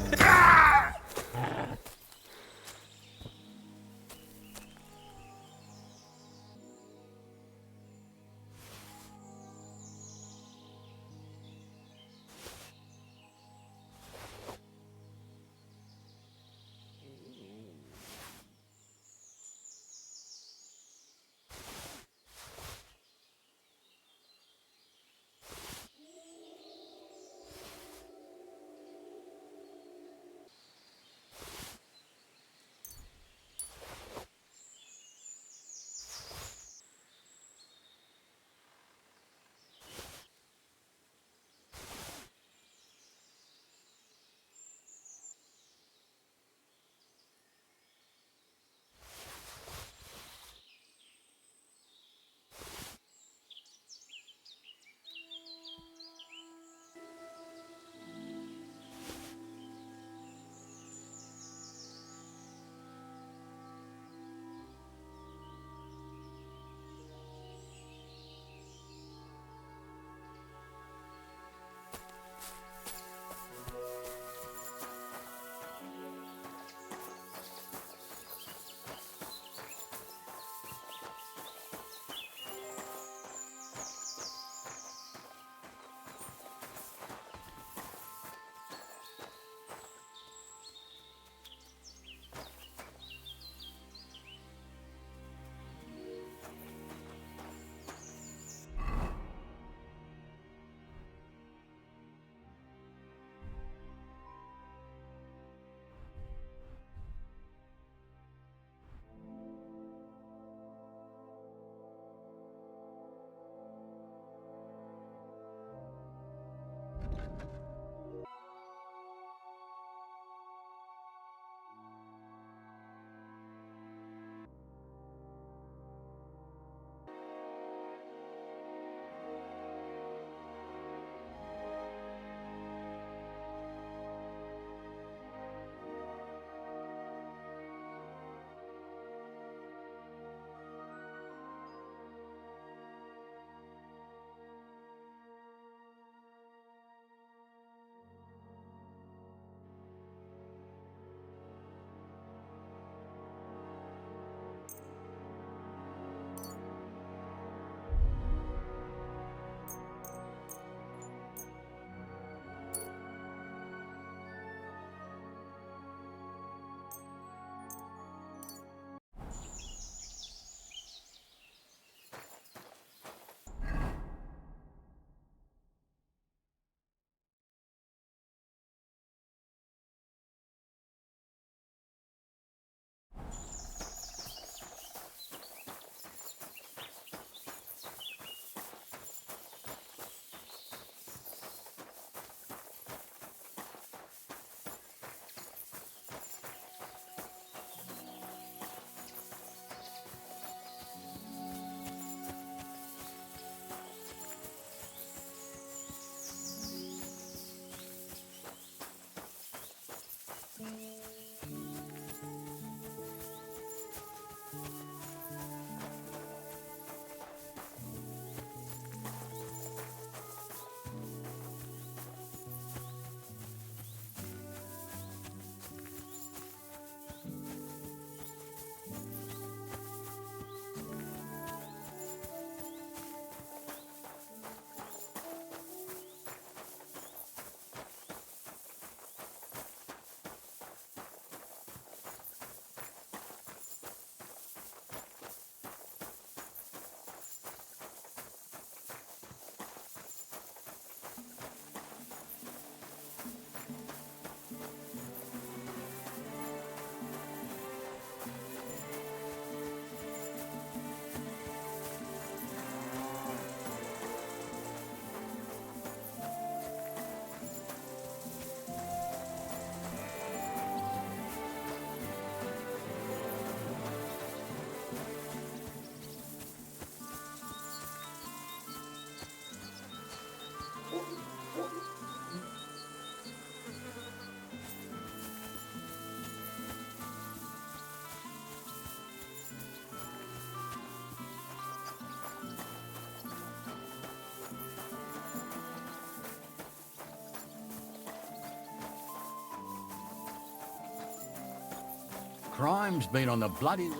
[SPEAKER 19] Crime's been on the bloody rise.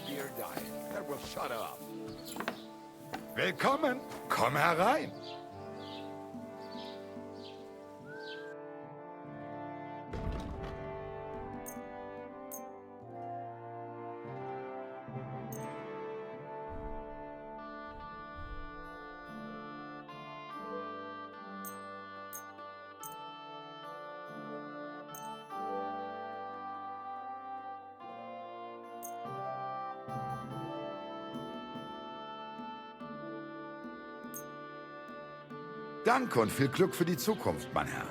[SPEAKER 2] Beer diet. That will shut up. Willkommen. Komm herein. Danke und viel Glück für die Zukunft, mein Herr.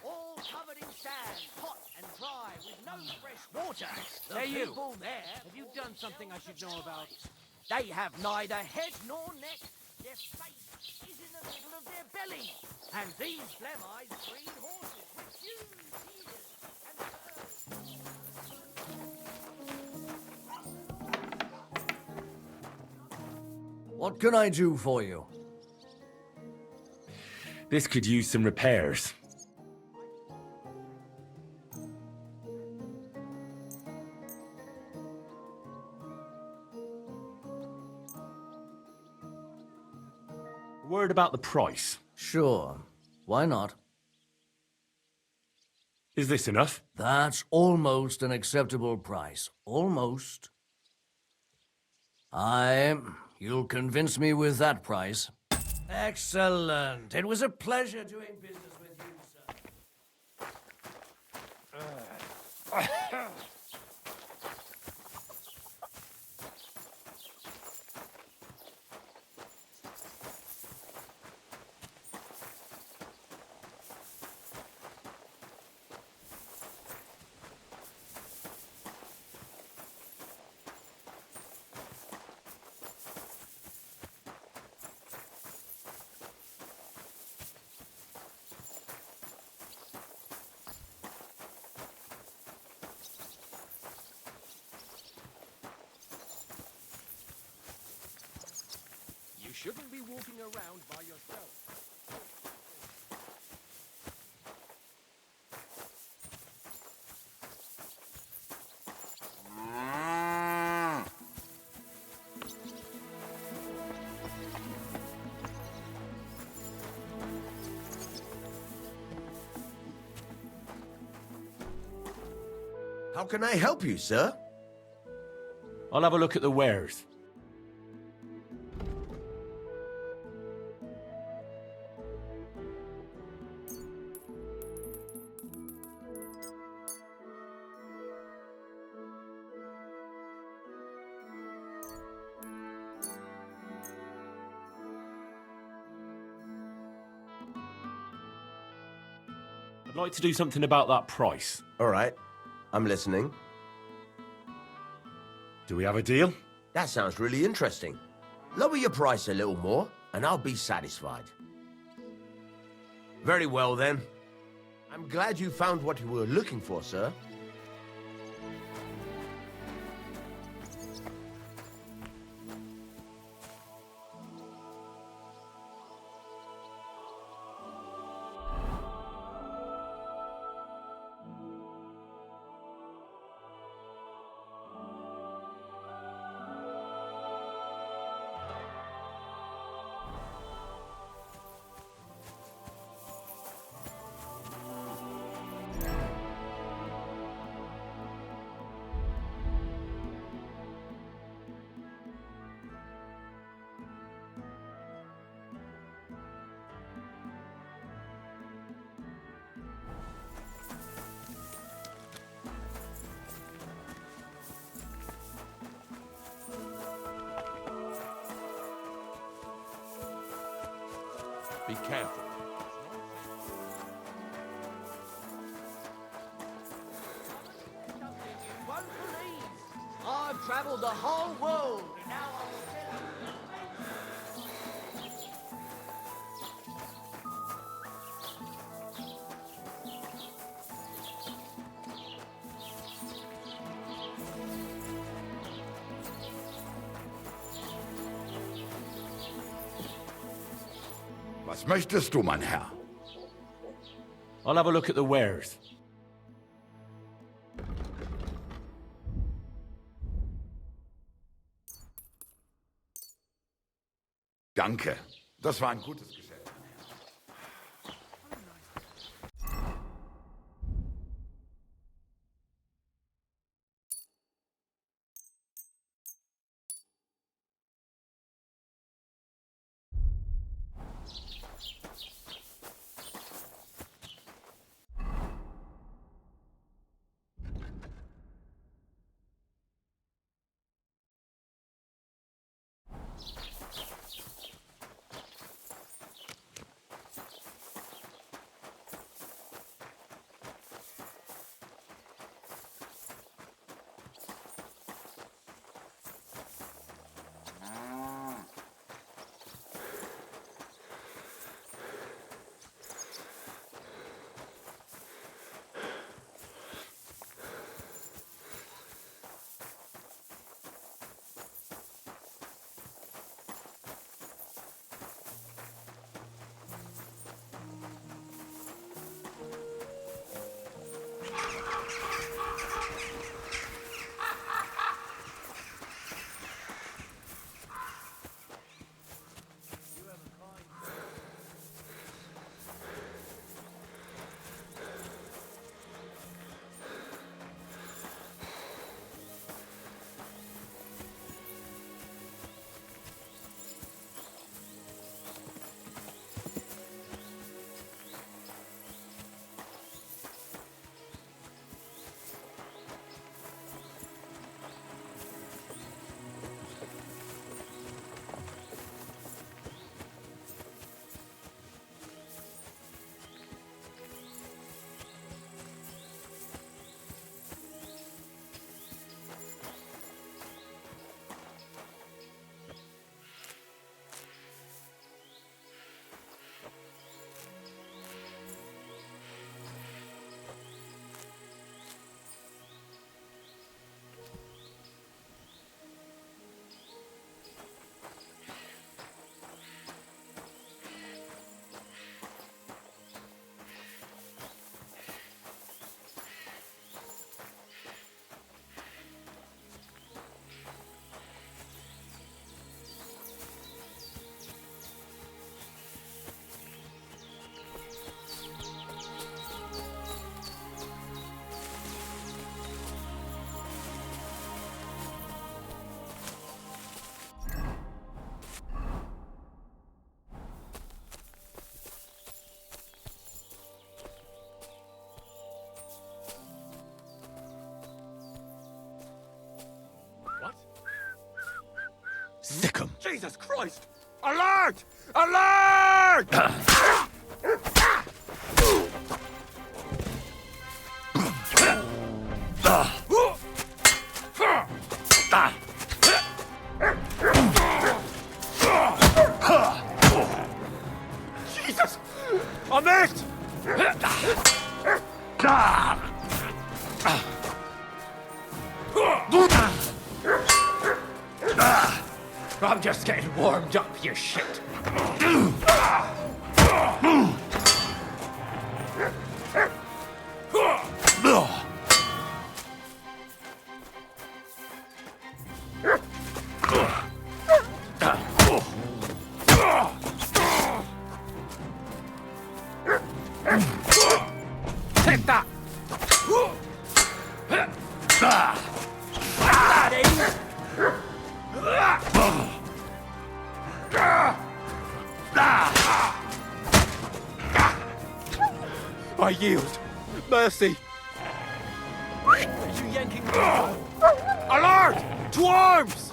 [SPEAKER 15] All covered in sand, hot and dry, with no fresh water. The
[SPEAKER 10] Hey, you.
[SPEAKER 15] people there...
[SPEAKER 10] Have you done something I should know about?
[SPEAKER 15] They have neither head nor neck. Their face is in the middle of their belly. And these phlegm-eyes breed horses with huge ears and What can I do for you?
[SPEAKER 3] This could use some repairs. Word about the price.
[SPEAKER 15] Sure. Why not?
[SPEAKER 3] Is this enough?
[SPEAKER 15] That's almost an acceptable price. Almost. You'll convince me with that price. Excellent. It was a pleasure doing business with you, sir.
[SPEAKER 5] You shouldn't be walking around by yourself. How can I help you, sir?
[SPEAKER 3] I'll have a look at the wares. I'd like to do something about that price.
[SPEAKER 5] All right. I'm listening.
[SPEAKER 3] Do we have a deal?
[SPEAKER 5] That sounds really interesting. Lower your price a little more, and I'll be satisfied. Very well, then. I'm glad you found what you were looking for, sir. Be careful.
[SPEAKER 15] One believe. I've traveled the whole world, and now I will tell you.
[SPEAKER 2] Was möchtest du, mein Herr?
[SPEAKER 19] I'll have a look at the wares.
[SPEAKER 2] Danke. Das war ein gutes Geschäft.
[SPEAKER 19] Sick 'em.
[SPEAKER 14] Jesus Christ! Alert! Alert! Jesus! I missed!
[SPEAKER 7] I'm just getting warmed up, you shit.
[SPEAKER 15] Take that!
[SPEAKER 14] I yield. Mercy.
[SPEAKER 15] Are you yanking me?
[SPEAKER 14] Alert! To arms!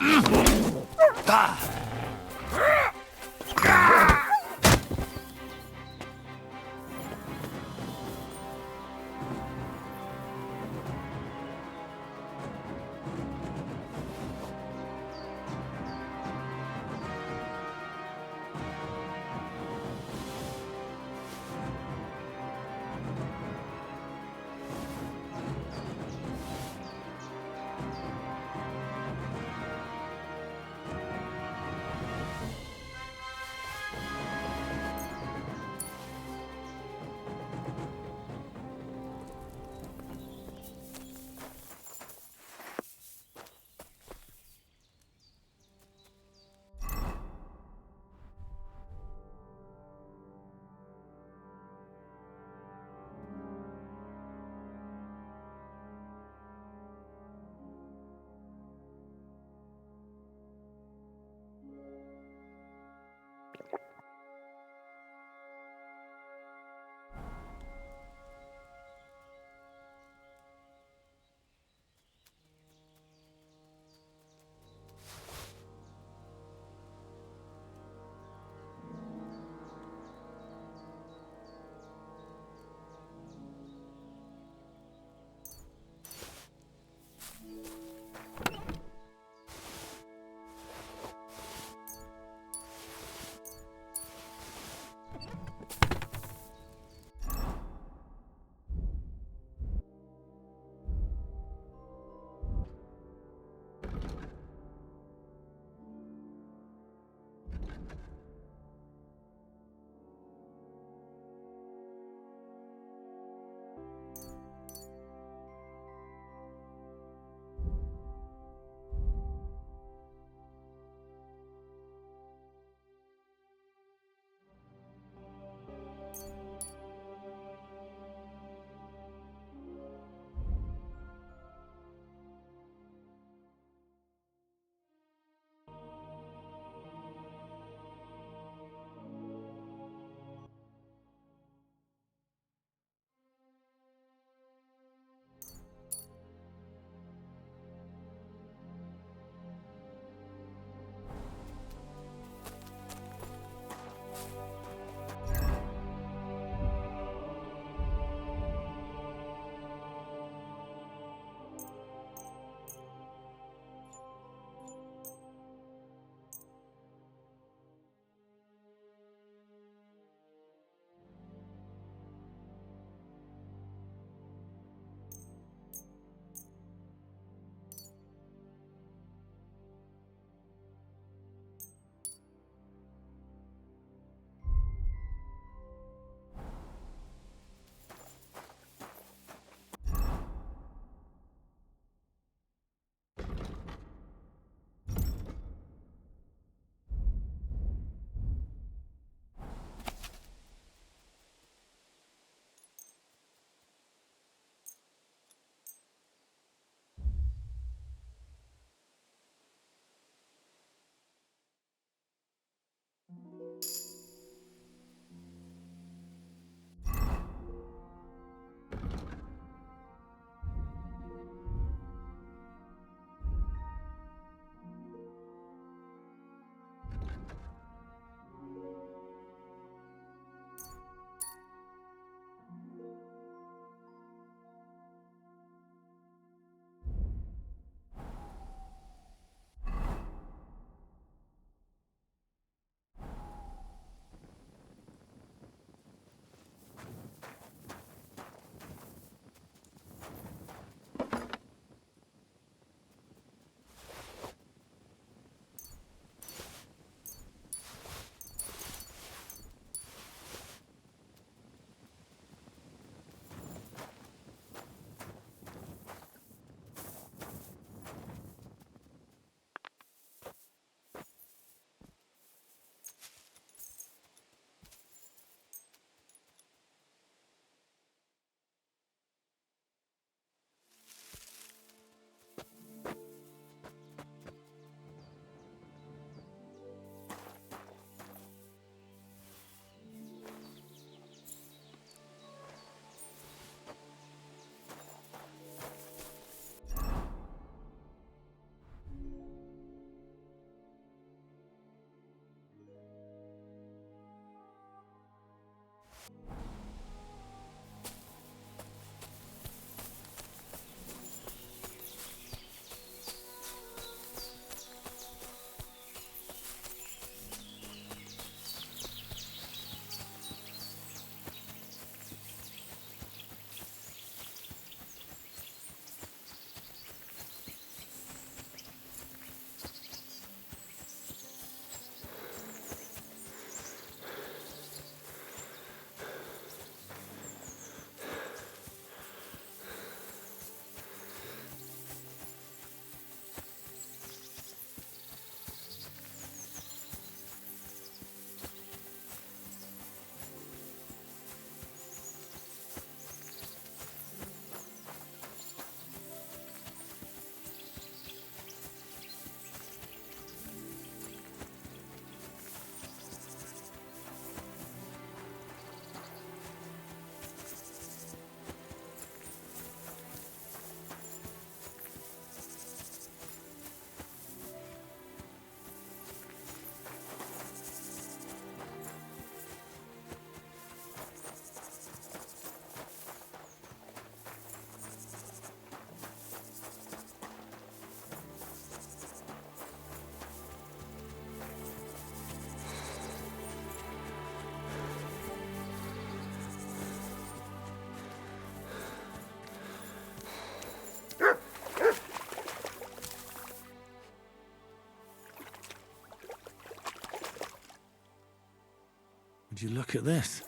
[SPEAKER 1] Would you look at this?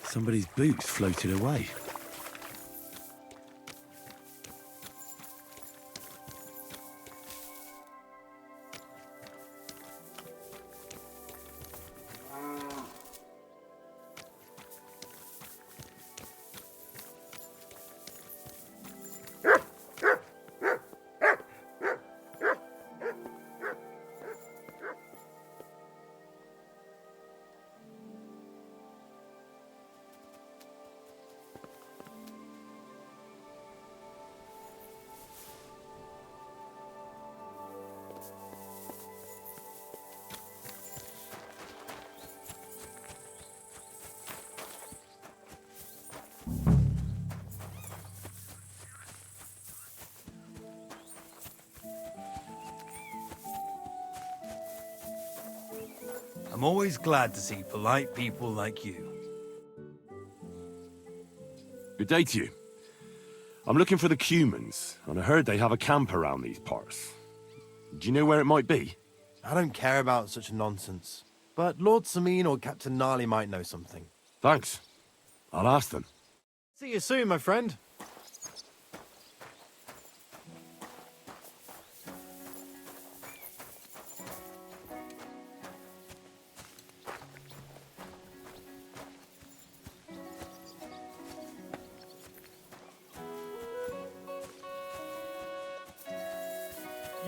[SPEAKER 1] Somebody's boots floated away.
[SPEAKER 20] I'm always glad to see polite people like you.
[SPEAKER 3] Good day to you. I'm looking for the Cumans, and I heard they have a camp around these parts. Do you know where it might be?
[SPEAKER 16] I don't care about such nonsense. But Lord Samin or Captain Gnarly might know something.
[SPEAKER 3] Thanks. I'll ask them.
[SPEAKER 16] See you soon, my friend.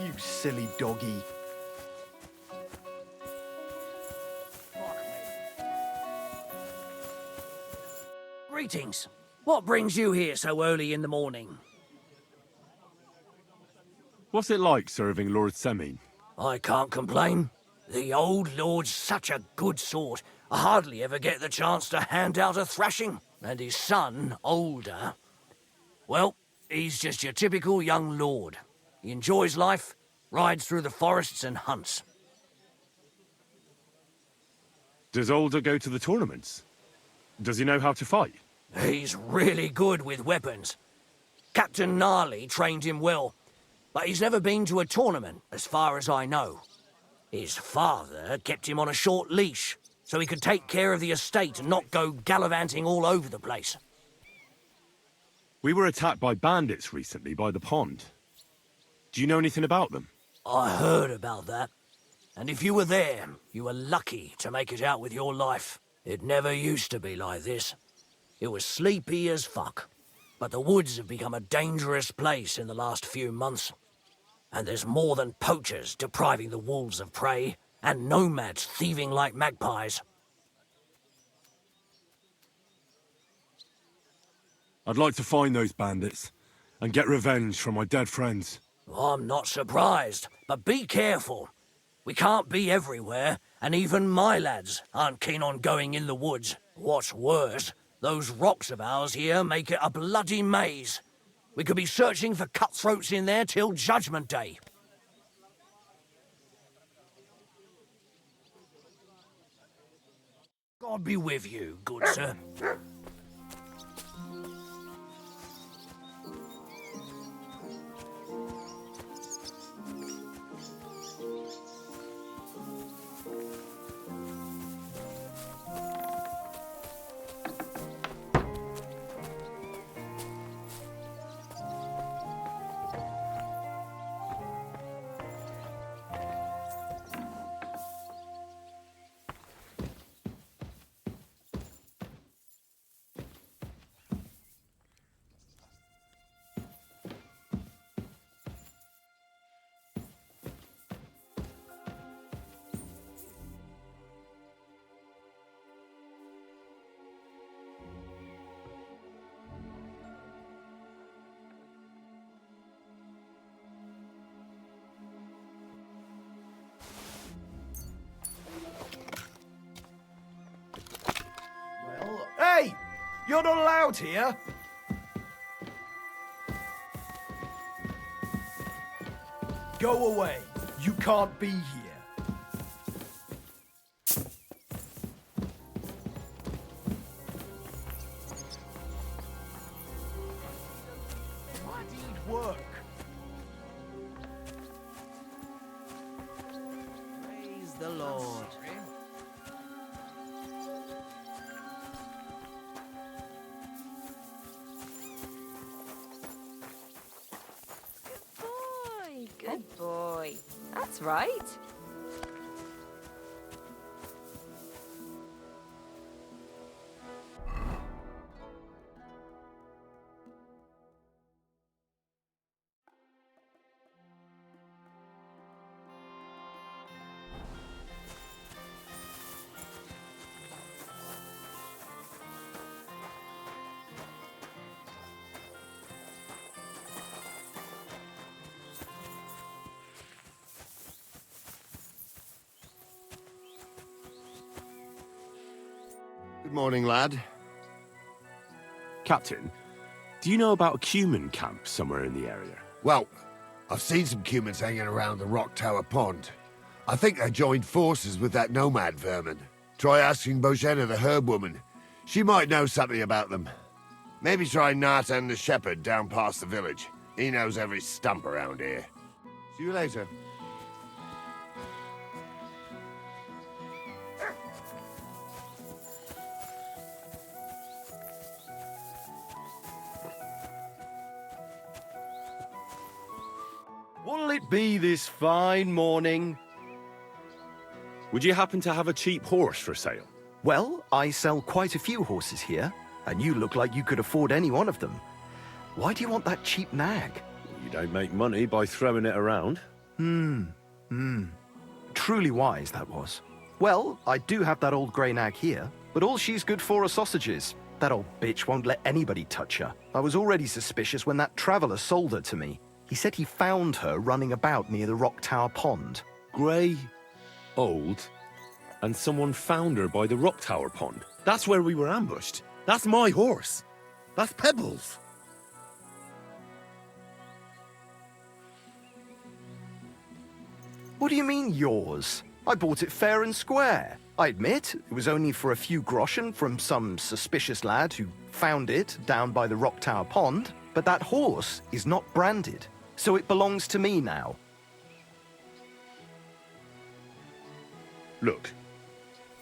[SPEAKER 16] You silly doggy.
[SPEAKER 15] Greetings. What brings you here so early in the morning?
[SPEAKER 3] What's it like serving Lord Semin?
[SPEAKER 15] I can't complain. The old lord's such a good sort. I hardly ever get the chance to hand out a thrashing. And his son, older, well, he's just your typical young lord. He enjoys life, rides through the forests and hunts.
[SPEAKER 3] Does Older go to the tournaments? Does he know how to fight?
[SPEAKER 15] He's really good with weapons. Captain Gnarly trained him well, but he's never been to a tournament, as far as I know. His father kept him on a short leash, so he could take care of the estate and not go gallivanting all over the place.
[SPEAKER 3] We were attacked by bandits recently by the pond. Do you know anything about them?
[SPEAKER 15] I heard about that. And if you were there, you were lucky to make it out with your life. It never used to be like this. It was sleepy as fuck. But the woods have become a dangerous place in the last few months. And there's more than poachers depriving the wolves of prey, and nomads thieving like magpies.
[SPEAKER 3] I'd like to find those bandits and get revenge for my dead friends.
[SPEAKER 15] I'm not surprised, but be careful. We can't be everywhere, and even my lads aren't keen on going in the woods. What's worse, those rocks of ours here make it a bloody maze. We could be searching for cutthroats in there till Judgment Day. God be with you, good sir.
[SPEAKER 20] Hey! You're not allowed here! Go away. You can't be here. Bloodied work.
[SPEAKER 6] Praise the Lord.
[SPEAKER 21] Good boy. That's right.
[SPEAKER 22] Good morning, lad.
[SPEAKER 3] Captain, do you know about a Cuman camp somewhere in the area?
[SPEAKER 22] Well, I've seen some humans hanging around the Rock Tower Pond. I think they joined forces with that nomad vermin. Try asking Bojena the herb woman. She might know something about them. Maybe try Nathan the shepherd down past the village. He knows every stump around here. See you later.
[SPEAKER 23] What'll it be this fine morning?
[SPEAKER 3] Would you happen to have a cheap horse for sale?
[SPEAKER 24] Well, I sell quite a few horses here, and you look like you could afford any one of them. Why do you want that cheap nag?
[SPEAKER 3] You don't make money by throwing it around.
[SPEAKER 24] Truly wise, that was. Well, I do have that old grey nag here, but all she's good for are sausages. That old bitch won't let anybody touch her. I was already suspicious when that traveller sold her to me. He said he found her running about near the Rock Tower Pond.
[SPEAKER 3] Grey, old, and someone found her by the Rock Tower Pond. That's where we were ambushed. That's my horse. That's Pebbles.
[SPEAKER 24] What do you mean, yours? I bought it fair and square. I admit, it was only for a few groschen from some suspicious lad who found it down by the Rock Tower Pond, but that horse is not branded, so it belongs to me now.
[SPEAKER 3] Look,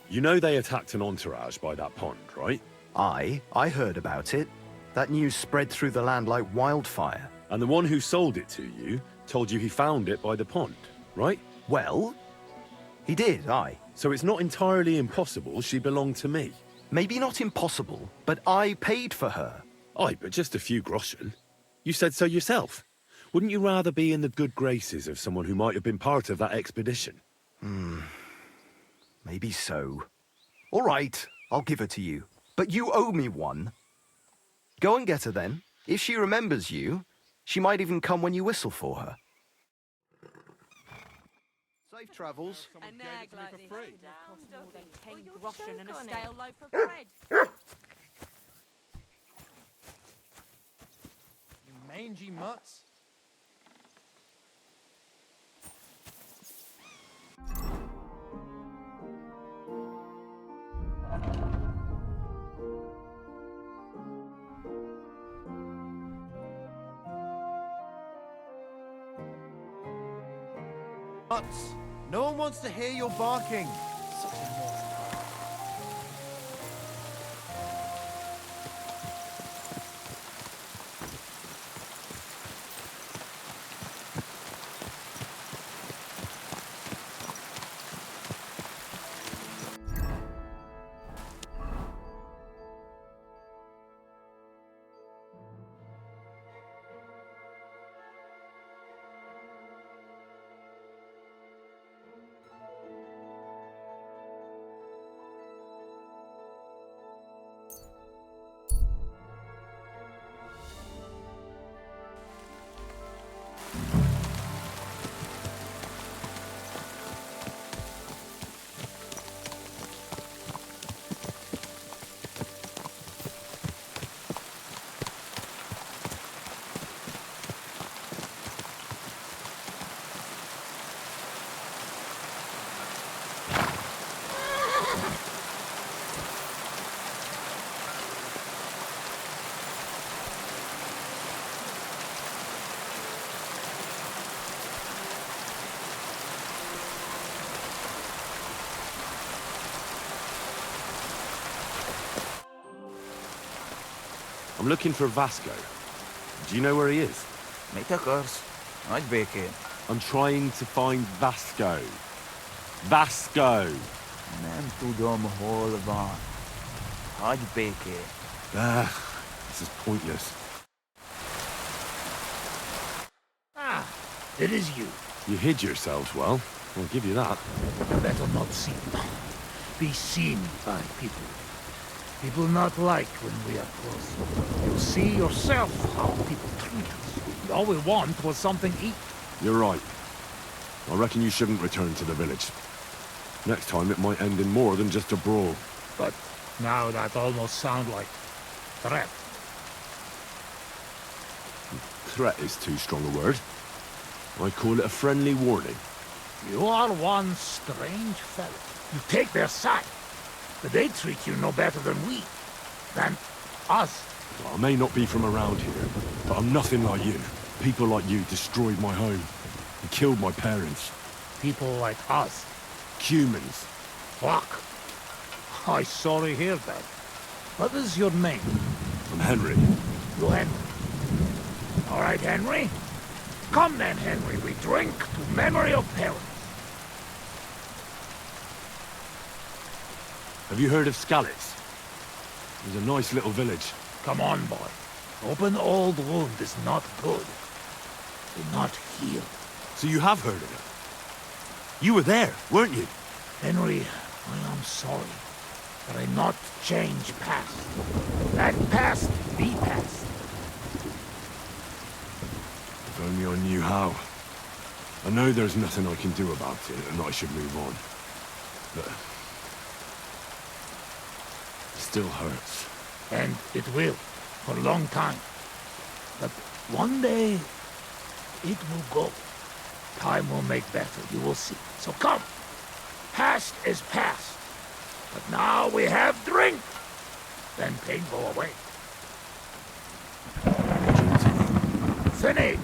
[SPEAKER 3] you know they attacked an entourage by that pond, right?
[SPEAKER 24] I heard about it. That news spread through the land like wildfire.
[SPEAKER 3] And the one who sold it to you told you he found it by the pond, right?
[SPEAKER 24] Well, he did, aye.
[SPEAKER 3] So it's not entirely impossible she belonged to me.
[SPEAKER 24] Maybe not impossible, but I paid for her.
[SPEAKER 3] Aye, but just a few groschen. You said so yourself. Wouldn't you rather be in the good graces of someone who might have been part of that expedition?
[SPEAKER 24] Maybe so. All right, I'll give her to you. But you owe me one. Go and get her then. If she remembers you, she might even come when you whistle for her. Safe travels.
[SPEAKER 12] A nag like this costs more than 10 groschen and a stale loaf of bread.
[SPEAKER 16] You mangy mutts. Mutts. No one wants to hear your barking. Such a noise.
[SPEAKER 3] I'm looking for Vasco. Do you know where he is?
[SPEAKER 25] Niet de course. Nooit beken.
[SPEAKER 1] I'm trying to find Vasco. Vasco!
[SPEAKER 14] Nem tudom, hol van. Hagyj békét.
[SPEAKER 3] This is pointless.
[SPEAKER 14] Ah, it is you.
[SPEAKER 3] You hid yourselves well. I'll give you that.
[SPEAKER 14] Better not see. Be seen by people. People not like when we are close. You'll see yourself how people treat us. All we want was something to eat.
[SPEAKER 3] You're right. I reckon you shouldn't return to the village. Next time it might end in more than just a brawl.
[SPEAKER 14] But now that almost sound like threat.
[SPEAKER 3] Threat is too strong a word. I call it a friendly warning.
[SPEAKER 14] You are one strange fellow. You take their side, but they treat you no better than us.
[SPEAKER 3] Well, I may not be from around here, but I'm nothing like you. People like you destroyed my home. And killed my parents.
[SPEAKER 14] People like us.
[SPEAKER 3] Humans.
[SPEAKER 14] Fuck. I sorry hear that. What is your name?
[SPEAKER 3] I'm Henry.
[SPEAKER 14] You Henry. All right, Henry. Come then, Henry. We drink to memory of parents.
[SPEAKER 3] Have you heard of Skalitz? It's a nice little village.
[SPEAKER 14] Come on, boy. Open old wound is not good. Do not heal.
[SPEAKER 3] So you have heard of it? You were there, weren't you?
[SPEAKER 14] Henry, I am sorry, but I not change past. That past be past.
[SPEAKER 3] If only I knew how. I know there's nothing I can do about it, and I should move on. But it still hurts.
[SPEAKER 14] And it will, for a long time. But one day, it will go. Time will make better, you will see. So come. Past is past. But now we have drink. Then pain go away. Finish.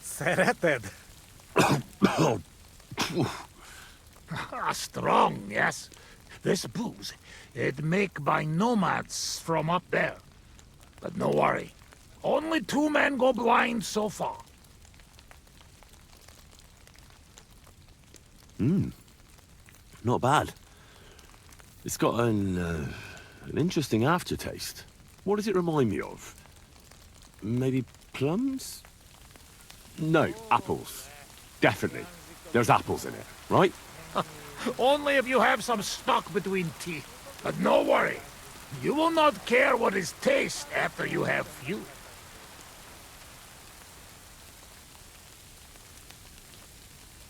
[SPEAKER 11] Szereted?
[SPEAKER 14] Strong, yes. This booze, it make by nomads from up there. But no worry. Only 2 men go blind so far.
[SPEAKER 3] Not bad. It's got an interesting aftertaste. What does it remind me of? Maybe plums? No, apples. Definitely. There's apples in it, right?
[SPEAKER 14] Only if you have some stock between teeth. But no worry. You will not care what is taste after you have few.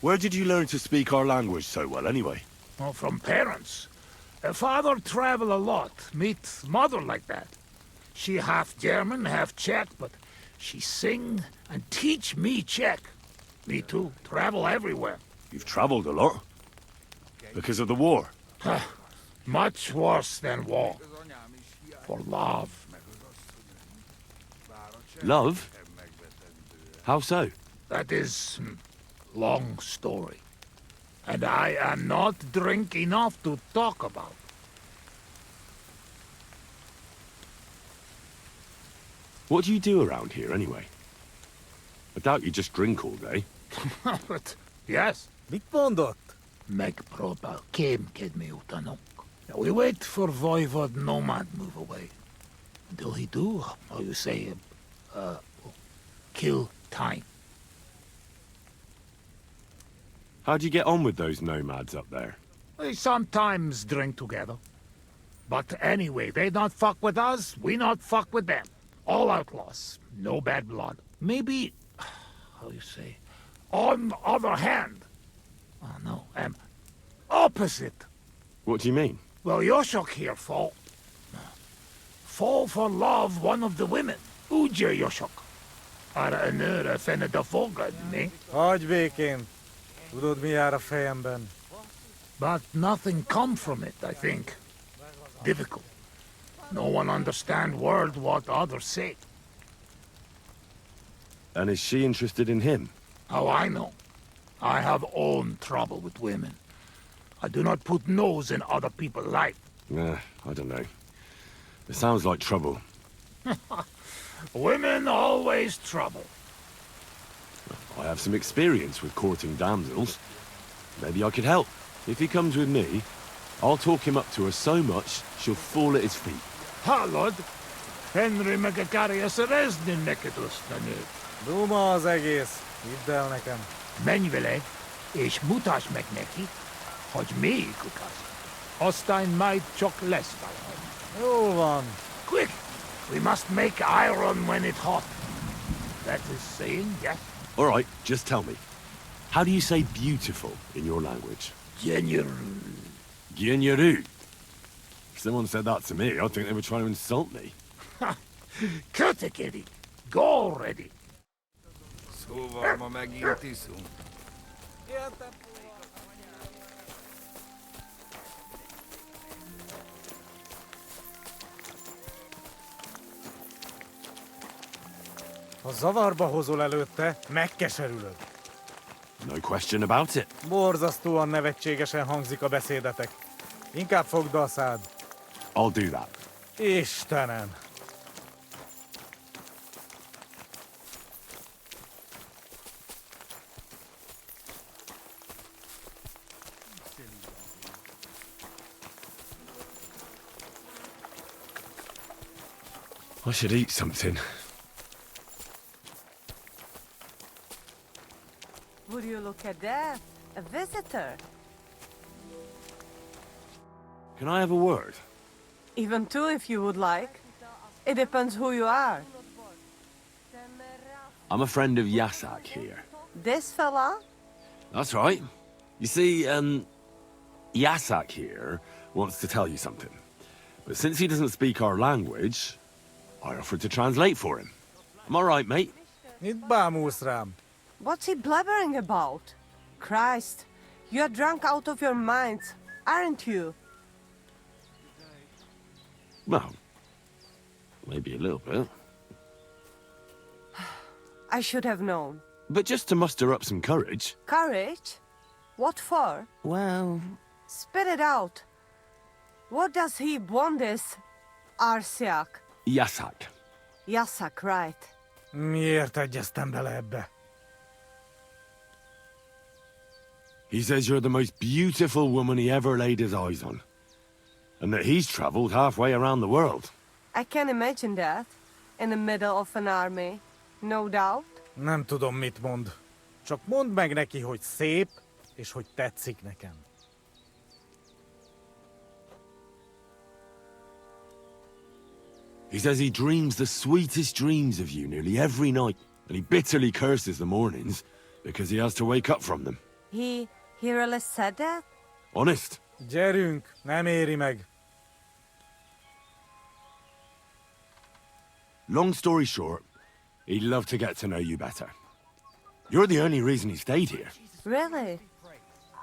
[SPEAKER 3] Where did you learn to speak our language so well, anyway?
[SPEAKER 14] Well, from parents. Father travel a lot. Meet mother like that. She half German, half Czech, but she sing and teach me Czech. Me too. Travel everywhere.
[SPEAKER 3] You've traveled a lot. Because of the war.
[SPEAKER 14] Much worse than war. For love.
[SPEAKER 3] Love? How so?
[SPEAKER 14] That is long story. And I am not drink enough to talk about.
[SPEAKER 3] What do you do around here, anyway? I doubt you just drink all day.
[SPEAKER 14] But, yes.
[SPEAKER 11] Mit mondott?
[SPEAKER 14] Megpróbál kémkedni utánunk. We wait for Voivod Nomad move away. Until he do, how you say, kill time.
[SPEAKER 3] How'd you get on with those nomads up there?
[SPEAKER 14] We sometimes drink together. But anyway, they not fuck with us, we not fuck with them. All outlaws, no bad blood. Maybe, how you say, on the other hand. Oh no, opposite.
[SPEAKER 3] What do you mean?
[SPEAKER 14] Well, Yoshok here fall for love one of the women. Uja Yoshok. Arra a nőre fene de fogadni.
[SPEAKER 11] Hagyj békén. Tudod, mi jár a fejemben.
[SPEAKER 14] But nothing come from it, I think. Difficult. No one understand word what others say.
[SPEAKER 3] And is she interested in him?
[SPEAKER 14] How I know? I have own trouble with women. I do not put nose in other people's life.
[SPEAKER 3] I don't know. It sounds like trouble.
[SPEAKER 14] Women always trouble.
[SPEAKER 3] I have some experience with courting damsels. Maybe I could help. If he comes with me, I'll talk him up to her so much, she'll fall at his feet.
[SPEAKER 14] Hallod? Henry Megacarius Reznin nekedoztani.
[SPEAKER 8] Duma az egész. Hidd el nekem.
[SPEAKER 14] Menj vele, és mutasd meg neki, hogy még ukas. Aztán majd csak lesz valami.
[SPEAKER 8] Jól van.
[SPEAKER 14] Quick! We must make iron when it's hot. That is saying, yes?
[SPEAKER 3] All right, just tell me. How do you say beautiful in your language?
[SPEAKER 14] Genyeru.
[SPEAKER 3] Genyeru. If someone said that to me, I'd think they were trying to insult me.
[SPEAKER 14] Cut it, Eddie. Go already.
[SPEAKER 20] Szóval ma megint iszunk.
[SPEAKER 8] Ha zavarba hozol előtte, megkeserülöd.
[SPEAKER 3] No question about it.
[SPEAKER 8] Borzasztóan nevetségesen hangzik a beszédetek. Inkább fogd be a szád.
[SPEAKER 3] I'll do that.
[SPEAKER 8] Istenem!
[SPEAKER 3] I should eat something.
[SPEAKER 9] Would you look at that? A visitor.
[SPEAKER 3] Can I have a word?
[SPEAKER 9] Even two if you would like. It depends who you are.
[SPEAKER 3] I'm a friend of Yasak here.
[SPEAKER 9] This fella?
[SPEAKER 3] That's right. You see, Yasak here wants to tell you something. But since he doesn't speak our language, I offered to translate for him. Am I right, mate?
[SPEAKER 8] Mit bámulsz rám?
[SPEAKER 9] What's he blabbering about? Christ, you're drunk out of your minds, aren't you?
[SPEAKER 3] Well, maybe a little bit.
[SPEAKER 9] I should have known.
[SPEAKER 3] But just to muster up some courage.
[SPEAKER 9] Courage? What for?
[SPEAKER 3] Well...
[SPEAKER 9] Spit it out. What does he want this Arsiak?
[SPEAKER 3] Yasak.
[SPEAKER 9] Yasak, right.
[SPEAKER 8] Miért egyeztem bele ebbe?
[SPEAKER 3] He says you're the most beautiful woman he ever laid his eyes on. And that he's traveled halfway around the world.
[SPEAKER 9] I can imagine that. In the middle of an army. No doubt.
[SPEAKER 8] Nem tudom, mit mond. Csak mondd meg neki, hogy szép, és hogy tetszik nekem.
[SPEAKER 3] He says he dreams the sweetest dreams of you nearly every night. And he bitterly curses the mornings because he has to wake up from them.
[SPEAKER 9] He really said that?
[SPEAKER 3] Honest.
[SPEAKER 8] Gyerünk, nem éri meg.
[SPEAKER 3] Long story short, he'd love to get to know you better. You're the only reason he stayed here.
[SPEAKER 9] Really?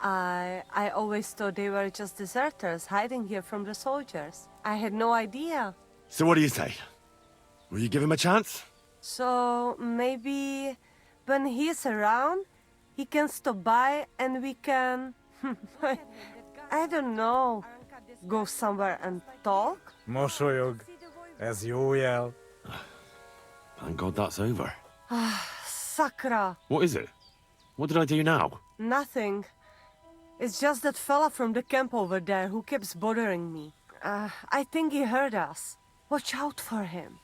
[SPEAKER 9] I always thought they were just deserters hiding here from the soldiers. I had no idea.
[SPEAKER 3] So what do you say? Will you give him a chance?
[SPEAKER 9] So maybe when he's around, he can stop by and we can... I don't know. Go somewhere and talk?
[SPEAKER 8] Mosolyog. Ez jó jel.
[SPEAKER 3] Thank God that's over.
[SPEAKER 9] Sakra.
[SPEAKER 3] What is it? What did I do now?
[SPEAKER 9] Nothing. It's just that fella from the camp over there who keeps bothering me. I think he heard us. Watch out for him.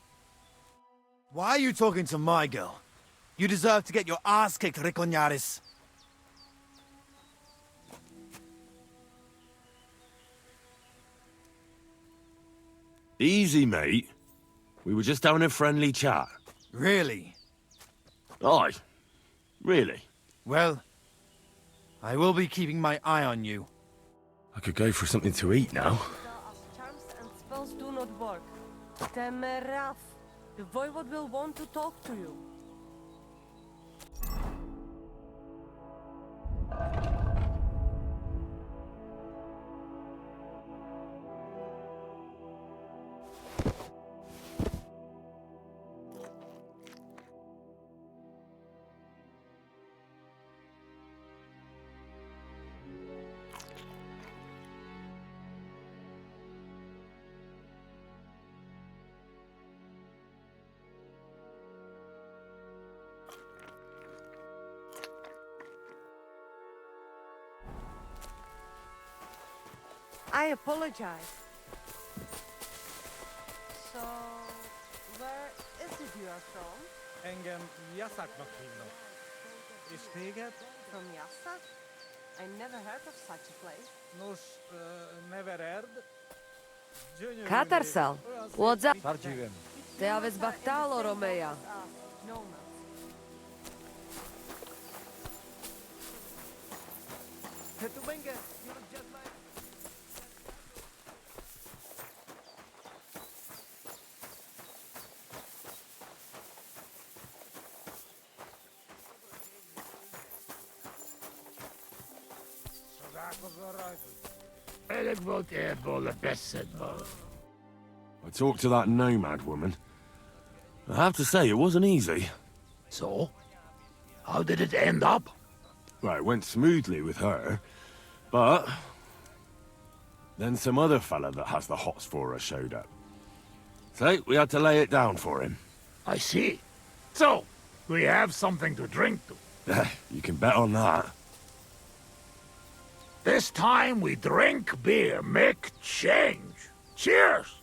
[SPEAKER 16] Why are you talking to my girl? You deserve to get your ass kicked, Riconyaris.
[SPEAKER 3] Easy, mate. We were just having a friendly chat.
[SPEAKER 16] Really?
[SPEAKER 3] Aye. Really?
[SPEAKER 16] Well, I will be keeping my eye on you.
[SPEAKER 3] I could go for something to eat now.
[SPEAKER 9] Charms and spells do not work. Temeraf. The voivod will want to talk to you. I apologize. So, where is it you are from?
[SPEAKER 8] Engem Yasaknak hívnak. És téged?
[SPEAKER 9] From Yassak? I never heard of such a place.
[SPEAKER 8] Nos, Nevererd.
[SPEAKER 4] Katarsal, Lodza.
[SPEAKER 8] Sarcivem.
[SPEAKER 4] Te aveți Bachtalo, Romeia.
[SPEAKER 9] No,
[SPEAKER 3] I talked to that nomad woman. I have to say, it wasn't easy.
[SPEAKER 14] So? How did it end up?
[SPEAKER 3] Well, it went smoothly with her, but... then some other fella that has the hots for her showed up. So, we had to lay it down for him.
[SPEAKER 14] I see. So, we have something to drink to.
[SPEAKER 3] You can bet on that.
[SPEAKER 14] This time we drink beer, make change. Cheers!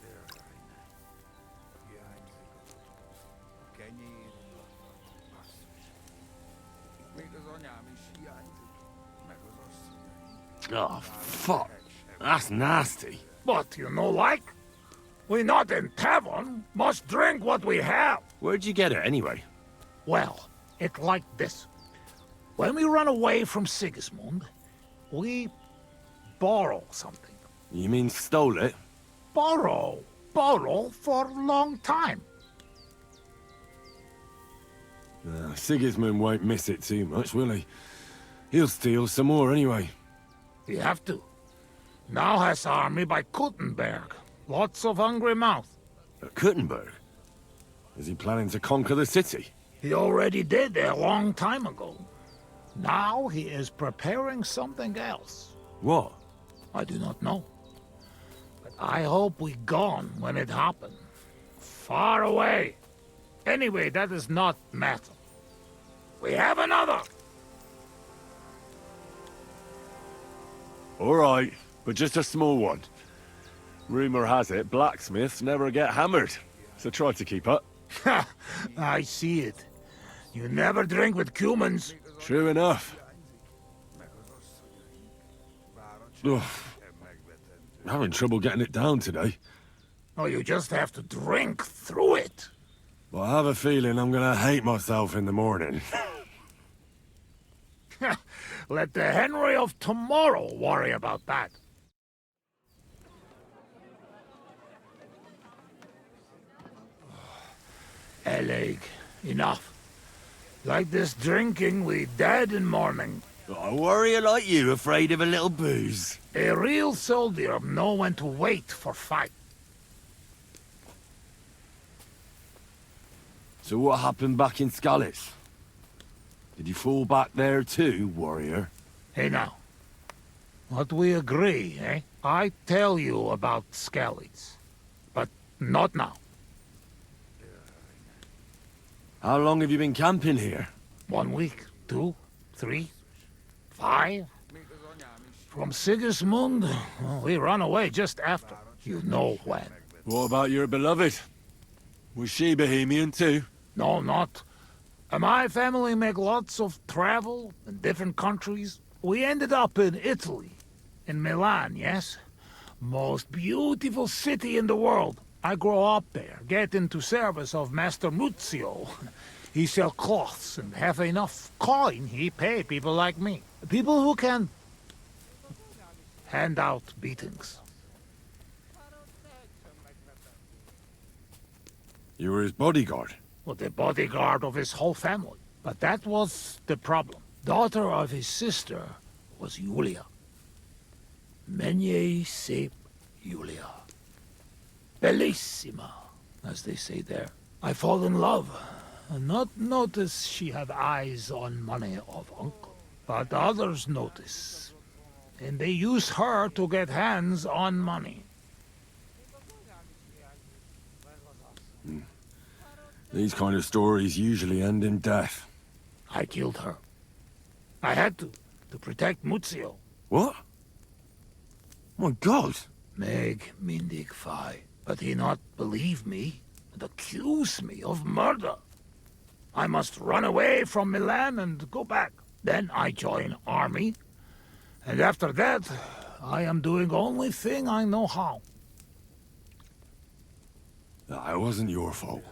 [SPEAKER 3] Oh, fuck. That's nasty.
[SPEAKER 14] But you know like? We not in tavern, must drink what we have.
[SPEAKER 3] Where'd you get it, anyway?
[SPEAKER 14] Well, it like this. When we run away from Sigismund, we borrow something.
[SPEAKER 3] You mean stole it?
[SPEAKER 14] Borrow. Borrow for a long time.
[SPEAKER 3] Sigismund won't miss it too much, will he? He'll steal some more anyway.
[SPEAKER 14] We have to. Now has army by Kuttenberg. Lots of hungry mouth.
[SPEAKER 3] At Kuttenberg? Is he planning to conquer the city?
[SPEAKER 14] He already did a long time ago. Now he is preparing something else.
[SPEAKER 3] What?
[SPEAKER 14] I do not know. But I hope we gone when it happened. Far away. Anyway, that is not matter. We have another!
[SPEAKER 3] All right, but just a small one. Rumor has it blacksmiths never get hammered, so try to keep up.
[SPEAKER 14] Ha! I see it. You never drink with humans.
[SPEAKER 3] True enough. Ugh. I'm having trouble getting it down today.
[SPEAKER 14] Oh, you just have to drink through it.
[SPEAKER 3] But I have a feeling I'm gonna hate myself in the morning.
[SPEAKER 14] Let the Henry of tomorrow worry about that. Eleg, enough. Like this drinking, we dead in morning.
[SPEAKER 3] A warrior like you afraid of a little booze?
[SPEAKER 14] A real soldier know when to wait for fight.
[SPEAKER 3] So what happened back in Skalitz? Did you fall back there too, warrior?
[SPEAKER 14] Hey now. What we agree, eh? I tell you about Skalitz. But not now.
[SPEAKER 3] How long have you been camping here?
[SPEAKER 14] 1 week, 2, 3, 5. From Sigismund, we run away just after. You know when.
[SPEAKER 3] What about your beloved? Was she Bohemian too?
[SPEAKER 14] No, not. My family make lots of travel in different countries. We ended up in Italy. In Milan, yes? Most beautiful city in the world. I grow up there, get into service of Master Muzio. He sell cloths and have enough coin he pay people like me. People who can hand out beatings.
[SPEAKER 3] You were his bodyguard?
[SPEAKER 14] Well, the bodyguard of his whole family. But that was the problem. Daughter of his sister was Julia. Menie sep Julia. Bellissima, as they say there. I fall in love, and not notice she have eyes on money of uncle. But others notice, and they use her to get hands on money.
[SPEAKER 3] These kind of stories usually end in death.
[SPEAKER 14] I killed her. I had to protect Muzio.
[SPEAKER 3] What?
[SPEAKER 1] My God!
[SPEAKER 14] Meg mindig fai, but he not believe me and accuse me of murder. I must run away from Milan and go back. Then I join army, and after that, I am doing only thing I know how.
[SPEAKER 1] It wasn't your fault.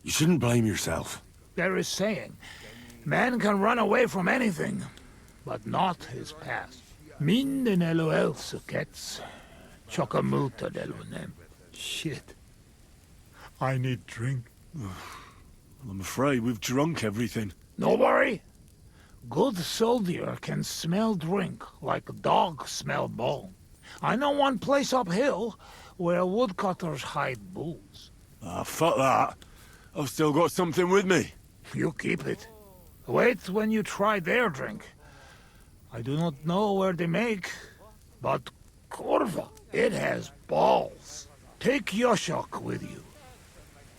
[SPEAKER 1] You shouldn't blame yourself.
[SPEAKER 14] There is saying, man can run away from anything, but not his past. Minden elő szöketsz, csak a múltad elő nem. Shit. I need drink.
[SPEAKER 1] I'm afraid we've drunk everything.
[SPEAKER 14] No worry. Good soldier can smell drink like a dog smell bone. I know one place uphill where woodcutters hide booze.
[SPEAKER 1] Ah, fuck that. I've still got something with me.
[SPEAKER 14] You keep it. Wait when you try their drink. I do not know where they make, but Corva, it has balls. Take Yoshok with you.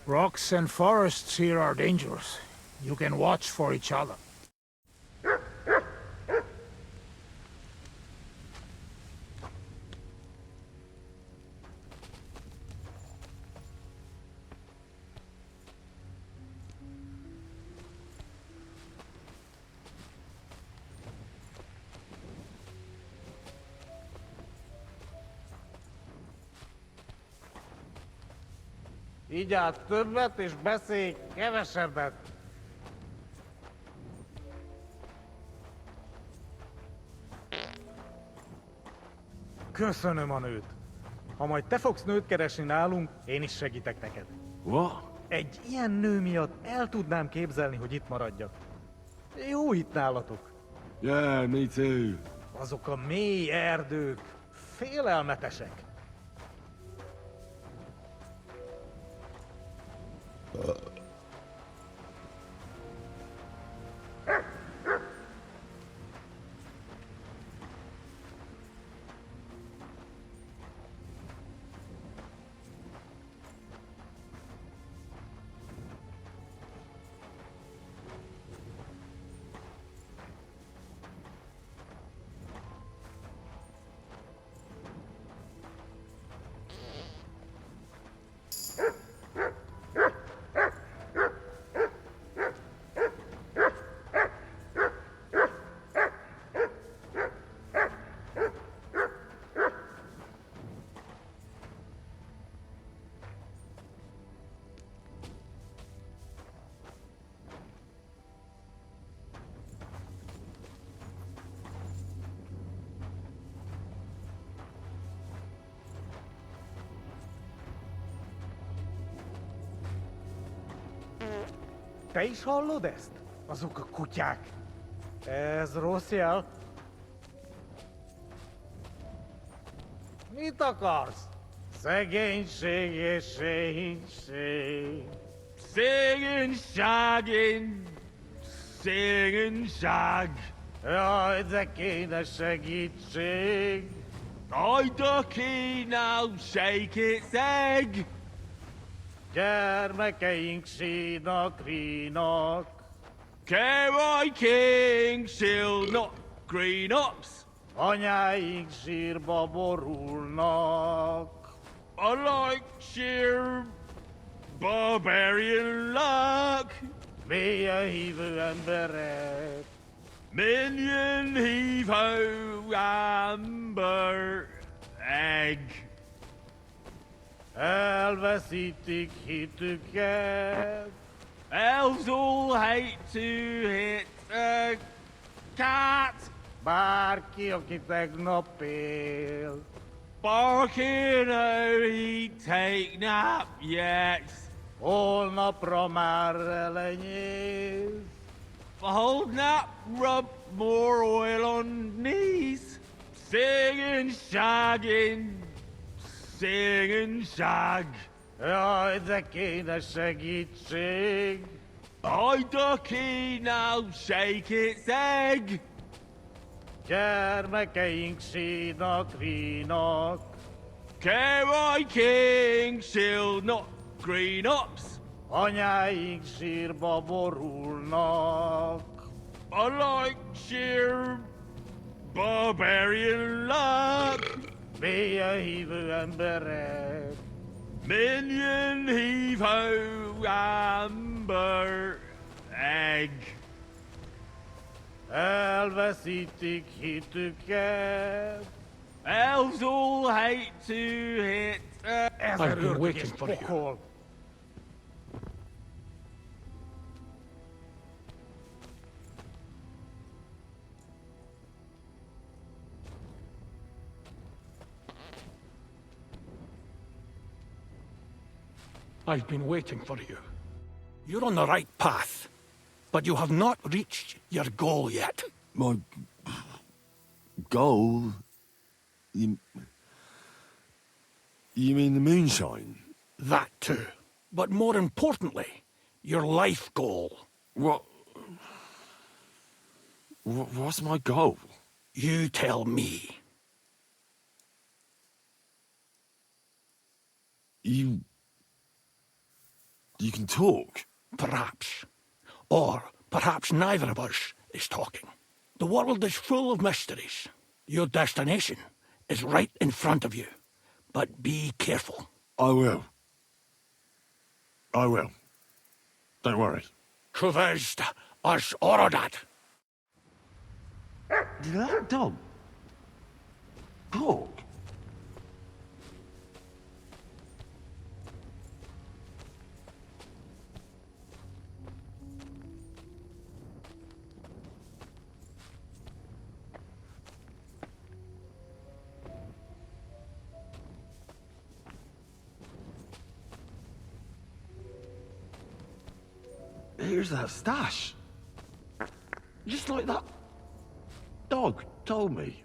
[SPEAKER 14] Rocks and forests here are dangerous. You can watch for each other.
[SPEAKER 8] Igyál többet és beszélj kevesebbet. Köszönöm a nőt. Ha majd te fogsz nőt keresni nálunk, én is segítek neked.
[SPEAKER 1] What?
[SPEAKER 8] Egy ilyen nő miatt el tudnám képzelni, hogy itt maradjak. Jó itt nálatok.
[SPEAKER 1] Yeah, me too.
[SPEAKER 8] Azok a mély erdők félelmetesek. Te is hallod ezt? Azok a kutyák. Ez rossz jel. Mit akarsz? Szegénység és szegénység.
[SPEAKER 11] Szegénység.
[SPEAKER 8] Jaj, de kéne segítség.
[SPEAKER 11] Jaj, de kéne segítség.
[SPEAKER 8] Gyermekeink sínak, rínak.
[SPEAKER 11] Kerekeink sílnak, grínops.
[SPEAKER 8] Anyáink sírba borulnak.
[SPEAKER 11] I like sheer barbarian luck.
[SPEAKER 8] Mélyen hívő emberek.
[SPEAKER 11] Minion heave-ho amber egg.
[SPEAKER 8] Elveszítik hitüket.
[SPEAKER 11] Elves all hate to hit a cat.
[SPEAKER 8] Bárki, aki tegnap él.
[SPEAKER 11] Barking, oh, he take nap yet.
[SPEAKER 8] Holnapra már elenyész.
[SPEAKER 11] Hold nap, rub more oil on knees. Singing, shagging, singing, shag.
[SPEAKER 8] Jaj, de kéne segítség.
[SPEAKER 11] I ducky now, shake its egg.
[SPEAKER 8] Gyermekeink sínak, rínak.
[SPEAKER 11] Kerekeink sílnak, grínops.
[SPEAKER 8] Anyáink sírba borulnak.
[SPEAKER 11] I like sheer barbarian luck.
[SPEAKER 8] Bea hivu amber.
[SPEAKER 19] Minion heave ho amber egg.
[SPEAKER 8] Elveszítik hitüket.
[SPEAKER 19] Elves all hate to hit.
[SPEAKER 11] I've been waiting for you. I've been waiting for you. You're on the right path, but you have not reached your goal yet.
[SPEAKER 1] My goal? You mean the moonshine?
[SPEAKER 11] That too. But more importantly, your life goal.
[SPEAKER 1] What's my goal?
[SPEAKER 11] You tell me.
[SPEAKER 1] You can talk?
[SPEAKER 11] Perhaps. Or perhaps neither of us is talking. The world is full of mysteries. Your destination is right in front of you. But be careful.
[SPEAKER 1] I will. Don't worry.
[SPEAKER 11] Truvest as Orodat.
[SPEAKER 1] Did that dog talk? Here's that stash. Just like that dog told me.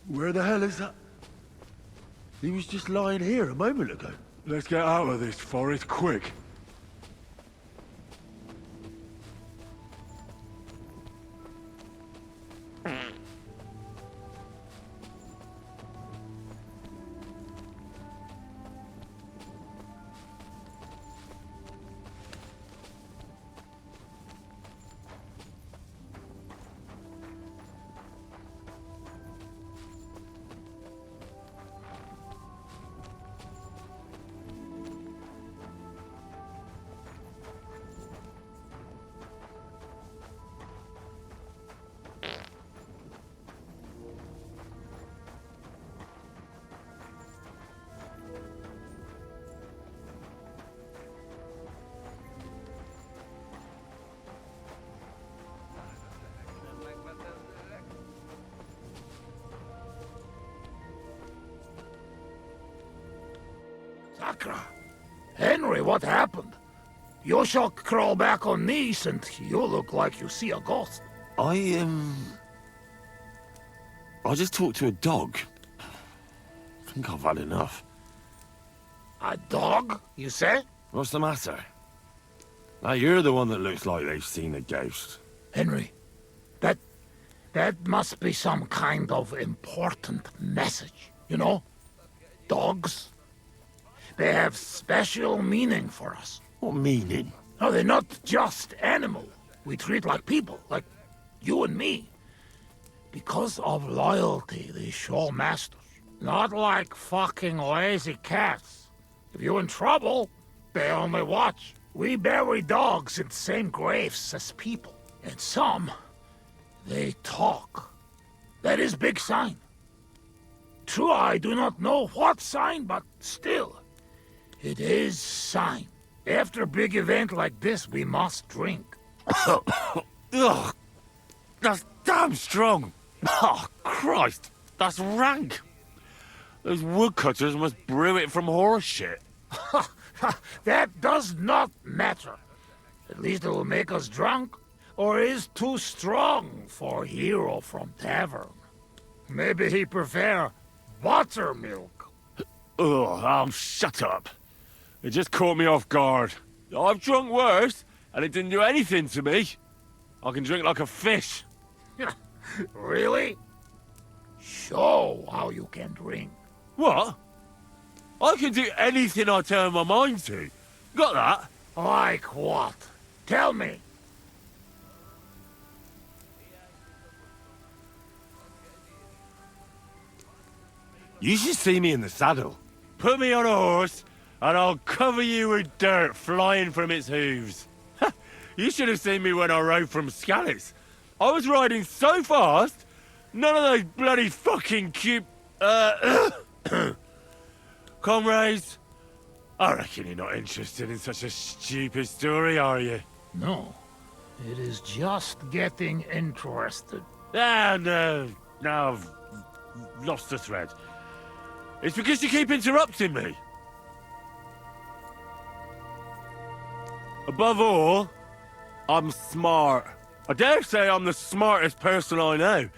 [SPEAKER 1] Where the hell is that? He was just lying here a moment ago.
[SPEAKER 10] Let's get out of this forest quick.
[SPEAKER 14] Sakra. Henry, what happened? You shall crawl back on knees and you look like you see a ghost.
[SPEAKER 1] I just talked to a dog. I think I've had enough.
[SPEAKER 14] A dog, you say?
[SPEAKER 1] What's the matter? Now you're the one that looks like they've seen a ghost.
[SPEAKER 14] Henry, that must be some kind of important message, you know? Dogs, they have special meaning for us.
[SPEAKER 1] What meaning?
[SPEAKER 14] No, they're not just animals. We treat like people, like you and me. Because of loyalty, they show masters. Not like fucking lazy cats. If you're in trouble, they only watch. We bury dogs in the same graves as people. And some, they talk. That is big sign. True, I do not know what sign, but still, it is sign. After a big event like this, we must drink.
[SPEAKER 1] Ugh, that's damn strong. Oh, Christ, that's rank. Those woodcutters must brew it from horse shit.
[SPEAKER 14] That does not matter. At least it will make us drunk, or is too strong for a hero from tavern. Maybe he prefer buttermilk.
[SPEAKER 1] Oh, shut up. It just caught me off guard. I've drunk worse, and it didn't do anything to me. I can drink like a fish.
[SPEAKER 14] Really? Show how you can drink.
[SPEAKER 19] What? I can do anything I turn my mind to. Got that?
[SPEAKER 14] Like what? Tell me.
[SPEAKER 19] You should see me in the saddle. Put me on a horse, and I'll cover you with dirt flying from its hooves. You should have seen me when I rode from Scallis. I was riding so fast, none of those bloody fucking comrades. I reckon you're not interested in such a stupid story, are you?
[SPEAKER 14] No. It is just getting interested.
[SPEAKER 19] Ah, no. Now I've lost the thread. It's because you keep interrupting me. Above all, I'm smart. I dare say I'm the smartest person I know.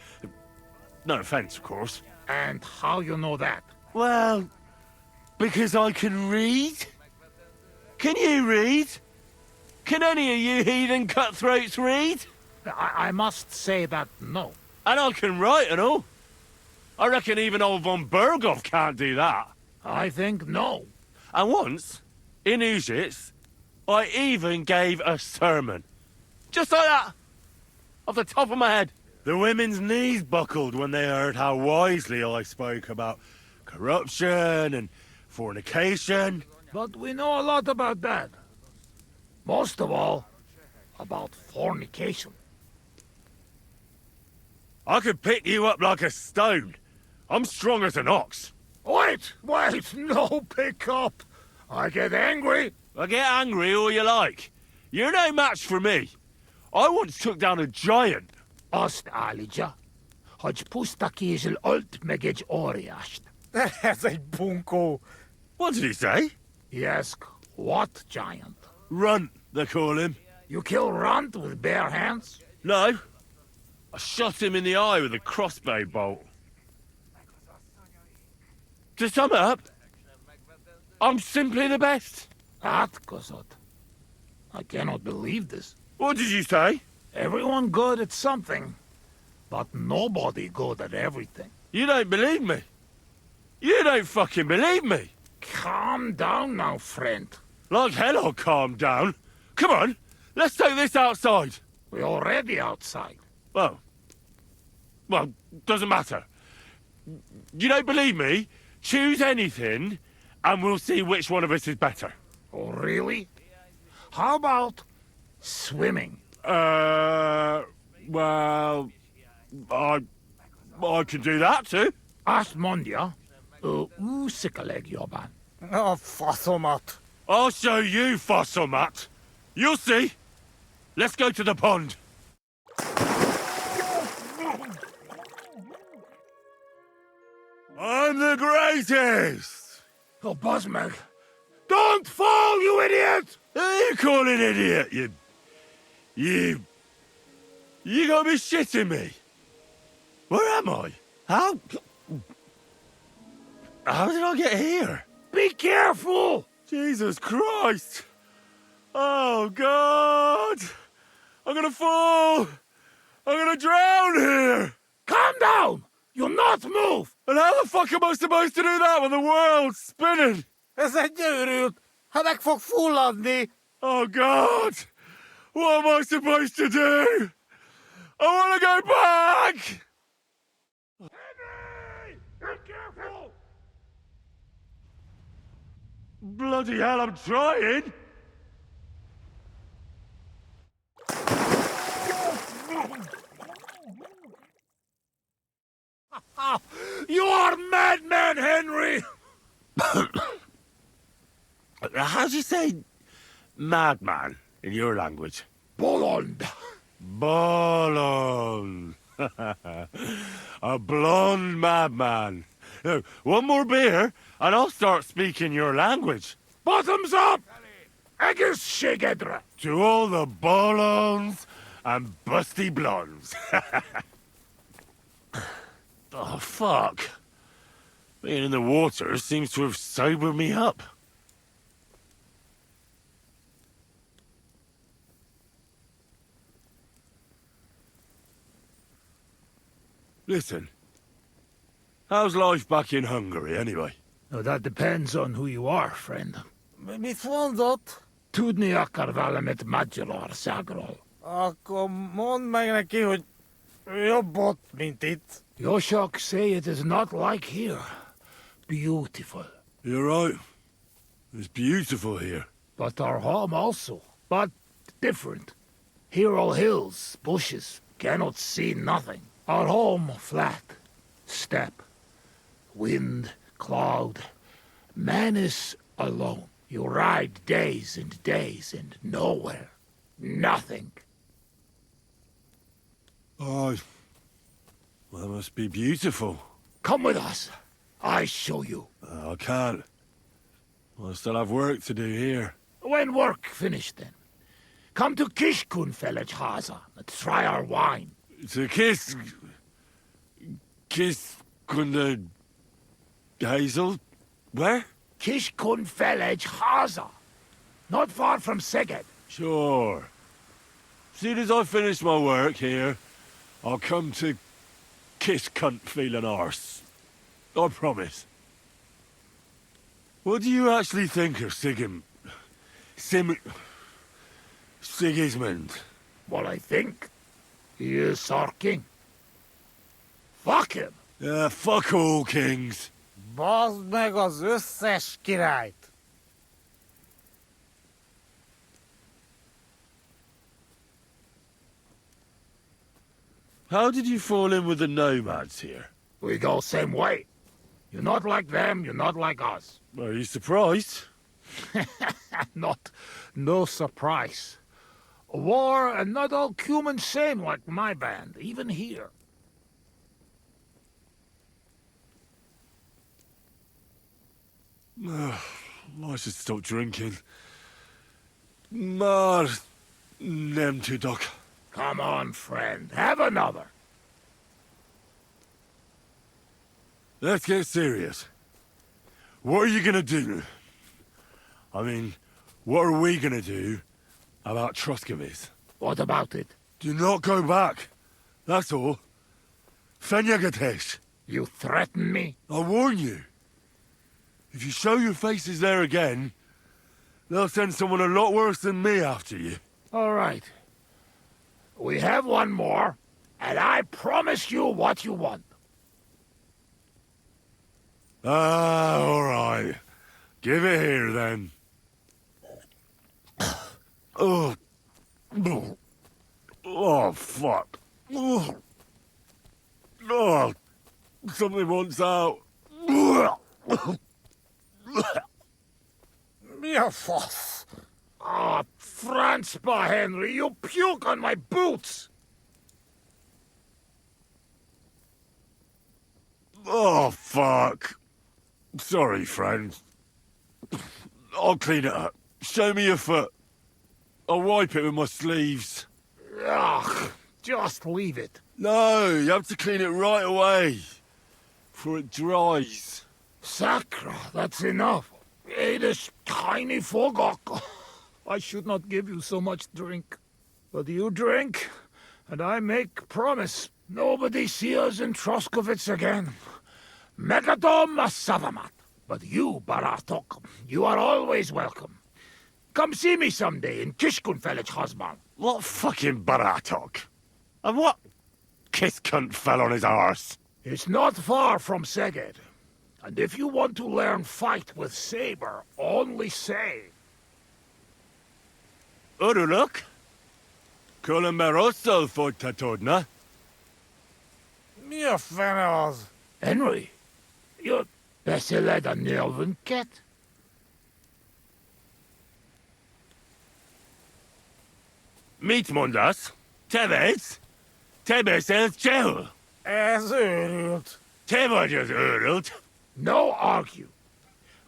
[SPEAKER 19] No offense, of course.
[SPEAKER 14] And how you know that?
[SPEAKER 19] Well, because I can read. Can you read? Can any of you heathen cutthroats read?
[SPEAKER 14] I must say that no.
[SPEAKER 19] And I can write and all. I reckon even old von Berghoff can't do that.
[SPEAKER 14] I think no.
[SPEAKER 19] And once, in Ujits, I even gave a sermon. Just like that. Off the top of my head. The women's knees buckled when they heard how wisely I spoke about corruption and fornication.
[SPEAKER 14] But we know a lot about that. Most of all, about fornication.
[SPEAKER 19] I could pick you up like a stone. I'm strong as an ox.
[SPEAKER 14] Wait, no pick up. I get angry.
[SPEAKER 19] I get angry all you like. You're no match for me. I once took down a giant.
[SPEAKER 14] Azt állítja, hogy puszta kézzel ölt meg egy óriást.
[SPEAKER 8] Ez egy bunkó.
[SPEAKER 19] What did he say?
[SPEAKER 14] He asked, what giant?
[SPEAKER 19] Runt, they call him.
[SPEAKER 14] You kill Runt with bare hands?
[SPEAKER 19] No. I shot him in the eye with a crossbow bolt. To sum up, I'm simply the best.
[SPEAKER 14] Atkosot. I cannot believe this.
[SPEAKER 19] What did you say?
[SPEAKER 14] Everyone good at something, but nobody good at everything.
[SPEAKER 19] You don't believe me. You don't fucking believe me.
[SPEAKER 14] Calm down now, friend.
[SPEAKER 19] Like hell I'll calm down. Come on, let's take this outside.
[SPEAKER 14] We're already outside.
[SPEAKER 19] Well, doesn't matter. You don't believe me? Choose anything, and we'll see which one of us is better.
[SPEAKER 14] Oh, really? How about swimming?
[SPEAKER 19] Well, I can do that too.
[SPEAKER 14] Azt mondja, szikaleg jobban.
[SPEAKER 8] A faszomat.
[SPEAKER 19] I'll show you, Fossilmat. You'll see. Let's go to the pond. I'm the greatest!
[SPEAKER 14] Oh, Buzzmag. Don't fall, you idiot!
[SPEAKER 19] Who are you calling idiot, You gotta be shitting me. Where am I? How did I get here?
[SPEAKER 14] Be careful!
[SPEAKER 19] Jesus Christ! Oh, God! I'm gonna fall! I'm gonna drown here!
[SPEAKER 14] Calm down! You'll not move!
[SPEAKER 19] And how the fuck am I supposed to do that when the world's spinning?
[SPEAKER 8] Ez egy őrült! Ha meg fog fulladni!
[SPEAKER 19] Oh, God! What am I supposed to do? I want to go back!
[SPEAKER 14] Henry! Be careful!
[SPEAKER 19] Bloody hell, I'm trying!
[SPEAKER 14] You are madman, Henry!
[SPEAKER 19] How do you say madman in your language?
[SPEAKER 14] Bolond.
[SPEAKER 19] Bolond. A blonde madman. Now, one more beer, and I'll start speaking your language.
[SPEAKER 14] Bottoms up! Agus shigedra.
[SPEAKER 19] To all the bolons and busty blondes. Oh, fuck. Being in the water seems to have sobered me up. Listen, How's life back in Hungary, anyway?
[SPEAKER 14] Now, that depends on who you are, friend.
[SPEAKER 8] Mit mondott?
[SPEAKER 14] Tudni akar valamit magyarul, szagról.
[SPEAKER 8] Akkor mondd meg neki, hogy jobb ott, mint itt.
[SPEAKER 14] Yoshok say it is not like here. Beautiful.
[SPEAKER 19] You're right. It's beautiful here.
[SPEAKER 14] But our home also. But different. Here all hills, bushes, cannot see nothing. Our home flat. Steppe. Wind, cloud. Man is alone. You ride days and nowhere. Nothing.
[SPEAKER 19] Oh, well, that must be beautiful.
[SPEAKER 14] Come with us. I show you.
[SPEAKER 19] I can't. I still have work to do here.
[SPEAKER 14] When work finished, then. Come to Kishkunfelej Haza and try our wine.
[SPEAKER 19] To kiss Kunda Hazel? Where?
[SPEAKER 14] Kishkunfelej Haza. Not far from Szeged.
[SPEAKER 19] Sure. Soon as I finish my work here, I'll come to kiss cunt feeling arse. I promise. What do you actually think of Sigismund?
[SPEAKER 14] What I think? He is our king. Fuck him!
[SPEAKER 19] Yeah, fuck all kings.
[SPEAKER 8] Bazd meg az összes királyt!
[SPEAKER 19] How did you fall in with the nomads here?
[SPEAKER 14] We go same way. You're not like them, you're not like us.
[SPEAKER 19] Are you surprised?
[SPEAKER 14] No surprise. War and not all humans same like my band, even here.
[SPEAKER 19] I should stop drinking. Mar nem tudok.
[SPEAKER 14] Come on, friend, have another.
[SPEAKER 19] Let's get serious. What are you gonna do? I mean, what are we gonna do about Troskovitz?
[SPEAKER 14] What about it?
[SPEAKER 19] Do not go back. That's all. Fenyagatesh.
[SPEAKER 14] You threaten me?
[SPEAKER 19] I warn you. If you show your faces there again, they'll send someone a lot worse than me after you.
[SPEAKER 14] All right. We have one more, and I promise you what you want.
[SPEAKER 19] All right. Give it here, then. Oh. Oh, fuck. Oh. Something wants out.
[SPEAKER 8] Mi a fasz?
[SPEAKER 14] Ah, Franzpa, Henry, you puke on my boots!
[SPEAKER 19] Oh, fuck. Sorry, friend. I'll clean it up. Show me your foot. I'll wipe it with my sleeves.
[SPEAKER 14] Ugh, just leave it.
[SPEAKER 19] No, you have to clean it right away. Before it dries.
[SPEAKER 14] Sacra, that's enough. This tiny fogok. I should not give you so much drink. But you drink, and I make promise. Nobody see us in Troskovitz again. Megadom Savamat. But you, Baratok, you are always welcome. Come see me someday in Kishkunfelej Hosman.
[SPEAKER 19] What fucking Baratok? And what kiss cunt fell on his arse?
[SPEAKER 14] It's not far from Szeged. And if you want to learn fight with saber, only say...
[SPEAKER 19] Uruluk? Kolomeroso fortatodna?
[SPEAKER 8] Mi a fene az?
[SPEAKER 14] Henry, you're beszéled a nyelvünket?
[SPEAKER 19] Mit mondasz? Tevez? Te beszélsz csehül?
[SPEAKER 8] Ez őrült.
[SPEAKER 19] Te vagy az őrült.
[SPEAKER 14] No argue.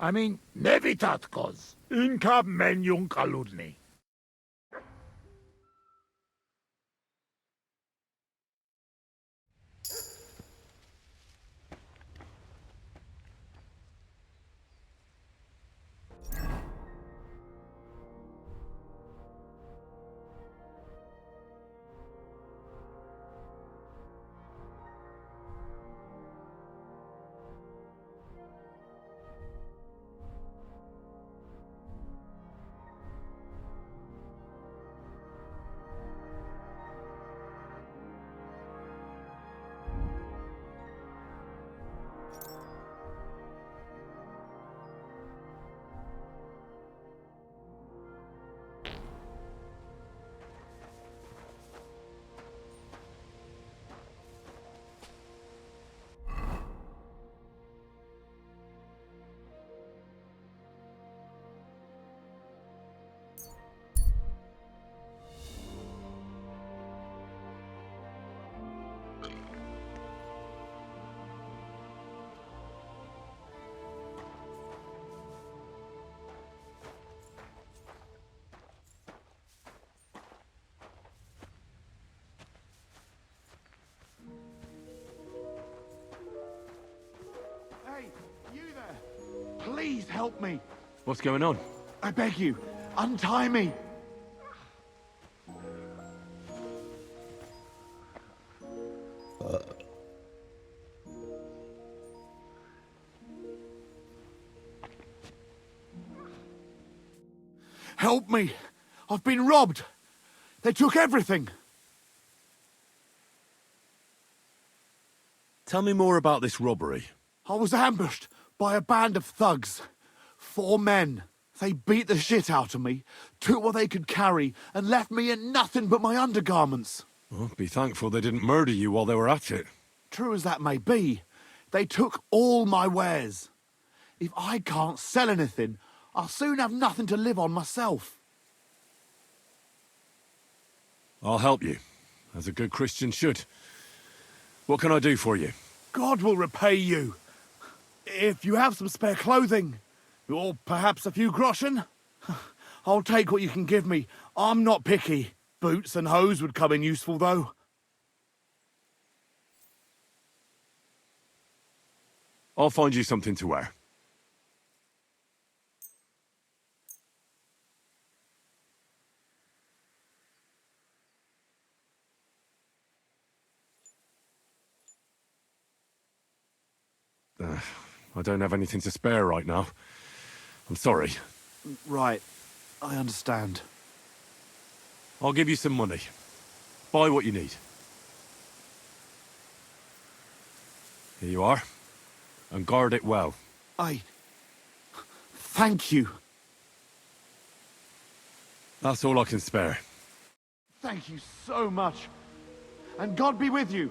[SPEAKER 14] I mean, ne vitatkoz. Inkább menjünk aludni.
[SPEAKER 10] Please help me.
[SPEAKER 1] What's going on?
[SPEAKER 10] I beg you, untie me. Help me! I've been robbed! They took everything!
[SPEAKER 1] Tell me more about this robbery.
[SPEAKER 10] I was ambushed by a band of thugs. 4 men. They beat the shit out of me, took what they could carry, and left me in nothing but my undergarments.
[SPEAKER 1] Well, be thankful they didn't murder you while they were at it.
[SPEAKER 10] True as that may be, they took all my wares. If I can't sell anything, I'll soon have nothing to live on myself.
[SPEAKER 1] I'll help you, as a good Christian should. What can I do for you?
[SPEAKER 10] God will repay you. If you have some spare clothing, or perhaps a few groschen, I'll take what you can give me. I'm not picky. Boots and hose would come in useful, though.
[SPEAKER 1] I'll find you something to wear. I don't have anything to spare right now. I'm sorry.
[SPEAKER 10] Right. I understand.
[SPEAKER 1] I'll give you some money. Buy what you need. Here you are. And guard it well.
[SPEAKER 10] Thank you.
[SPEAKER 1] That's all I can spare.
[SPEAKER 10] Thank you so much. And God be with you.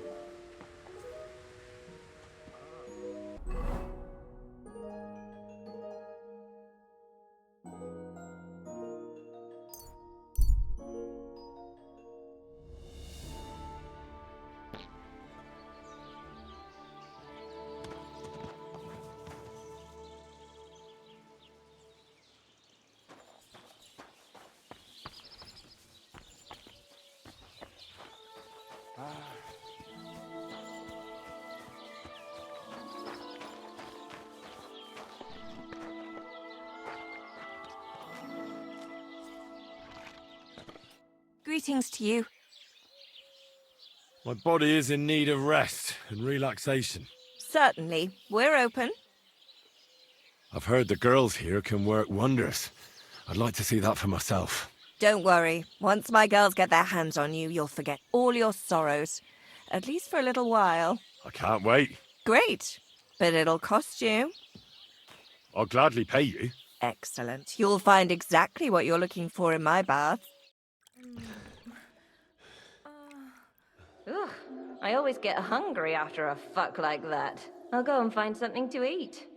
[SPEAKER 21] Greetings to you.
[SPEAKER 1] My body is in need of rest and relaxation.
[SPEAKER 21] Certainly. We're open.
[SPEAKER 1] I've heard the girls here can work wonders. I'd like to see that for myself.
[SPEAKER 21] Don't worry. Once my girls get their hands on you, you'll forget all your sorrows. At least for a little while.
[SPEAKER 1] I can't wait.
[SPEAKER 21] Great. But it'll cost you.
[SPEAKER 1] I'll gladly pay you.
[SPEAKER 21] Excellent. You'll find exactly what you're looking for in my bath. Ugh, I always get hungry after a fuck like that. I'll go and find something to eat.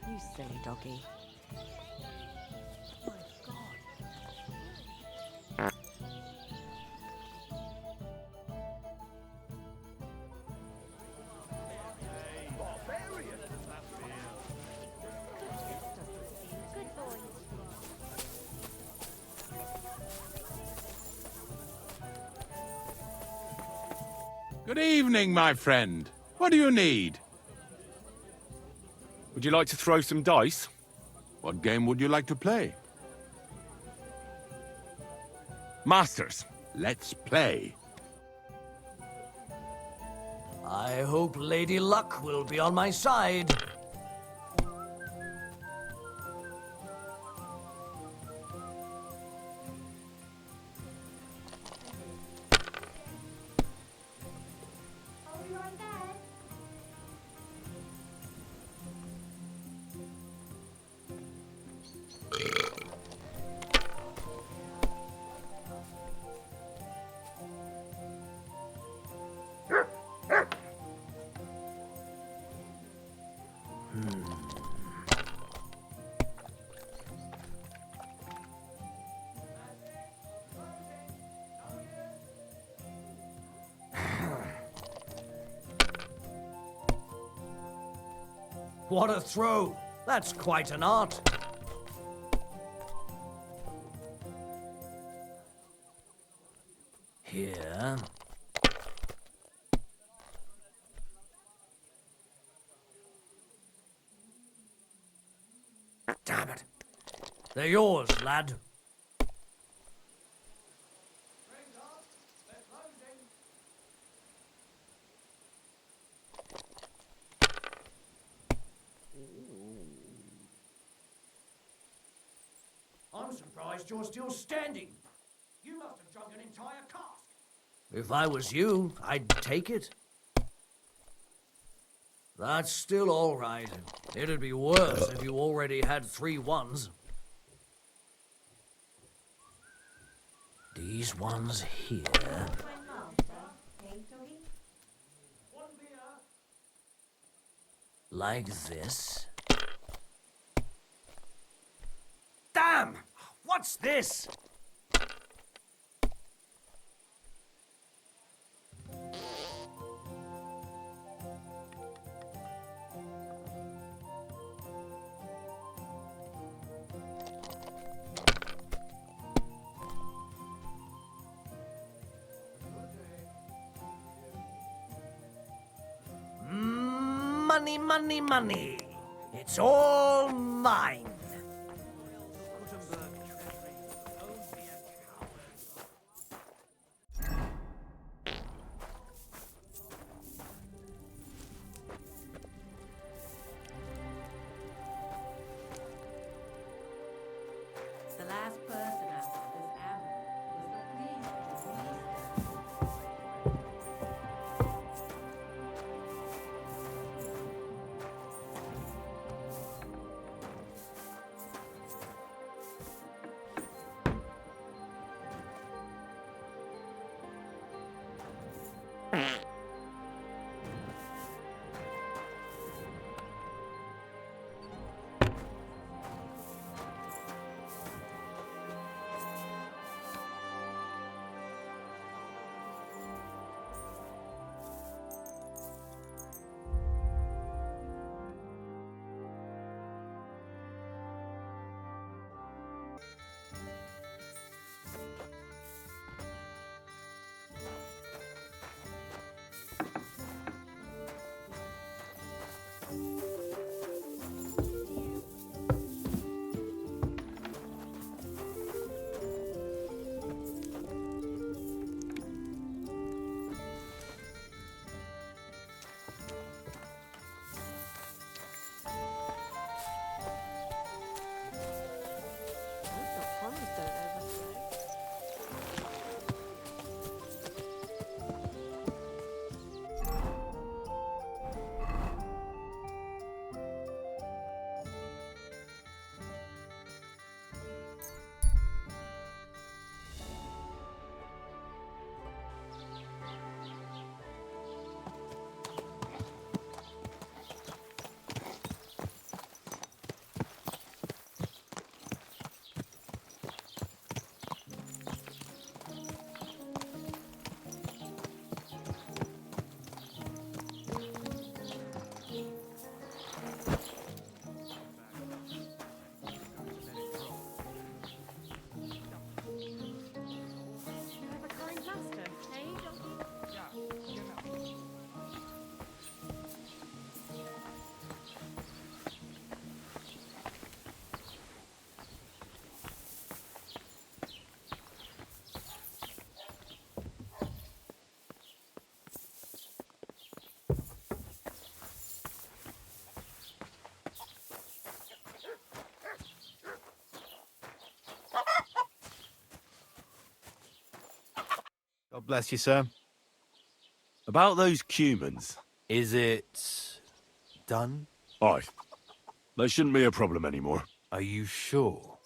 [SPEAKER 21] You silly doggy.
[SPEAKER 5] Good evening, my friend. What do you need?
[SPEAKER 1] Would you like to throw some dice?
[SPEAKER 5] What game would you like to play?
[SPEAKER 1] Masters.
[SPEAKER 5] Let's play.
[SPEAKER 15] I hope Lady Luck will be on my side. What a throw! That's quite an art. Here. Damn it. They're yours, lad. I'm surprised you're still standing. You must have drunk an entire cask. If I was you, I'd take it. That's still all right. It'd be worse if you already had 3 ones. These ones here. Like this. Damn! What's this? Money, money, money. It's all mine.
[SPEAKER 12] The last person I saw this hour was the
[SPEAKER 16] God bless you, sir.
[SPEAKER 19] About those Cumans.
[SPEAKER 16] Is it done?
[SPEAKER 19] Aye. They shouldn't be a problem anymore.
[SPEAKER 16] Are you sure?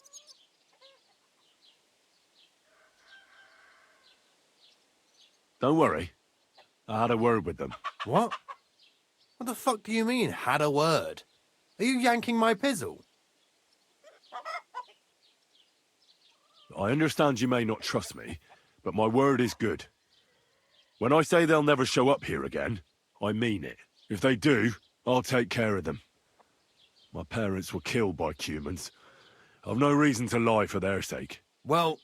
[SPEAKER 19] Don't worry. I had a word with them.
[SPEAKER 16] What? What the fuck do you mean, had a word? Are you yanking my pizzle?
[SPEAKER 3] I understand you may not trust me, but my word is good. When I say they'll never show up here again, I mean it. If they do, I'll take care of them. My parents were killed by humans. I've no reason to lie for their sake.
[SPEAKER 16] Well,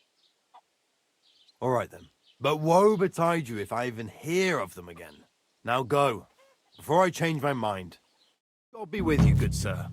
[SPEAKER 16] all right then. But woe betide you if I even hear of them again. Now go, before I change my mind. God be with you, good sir.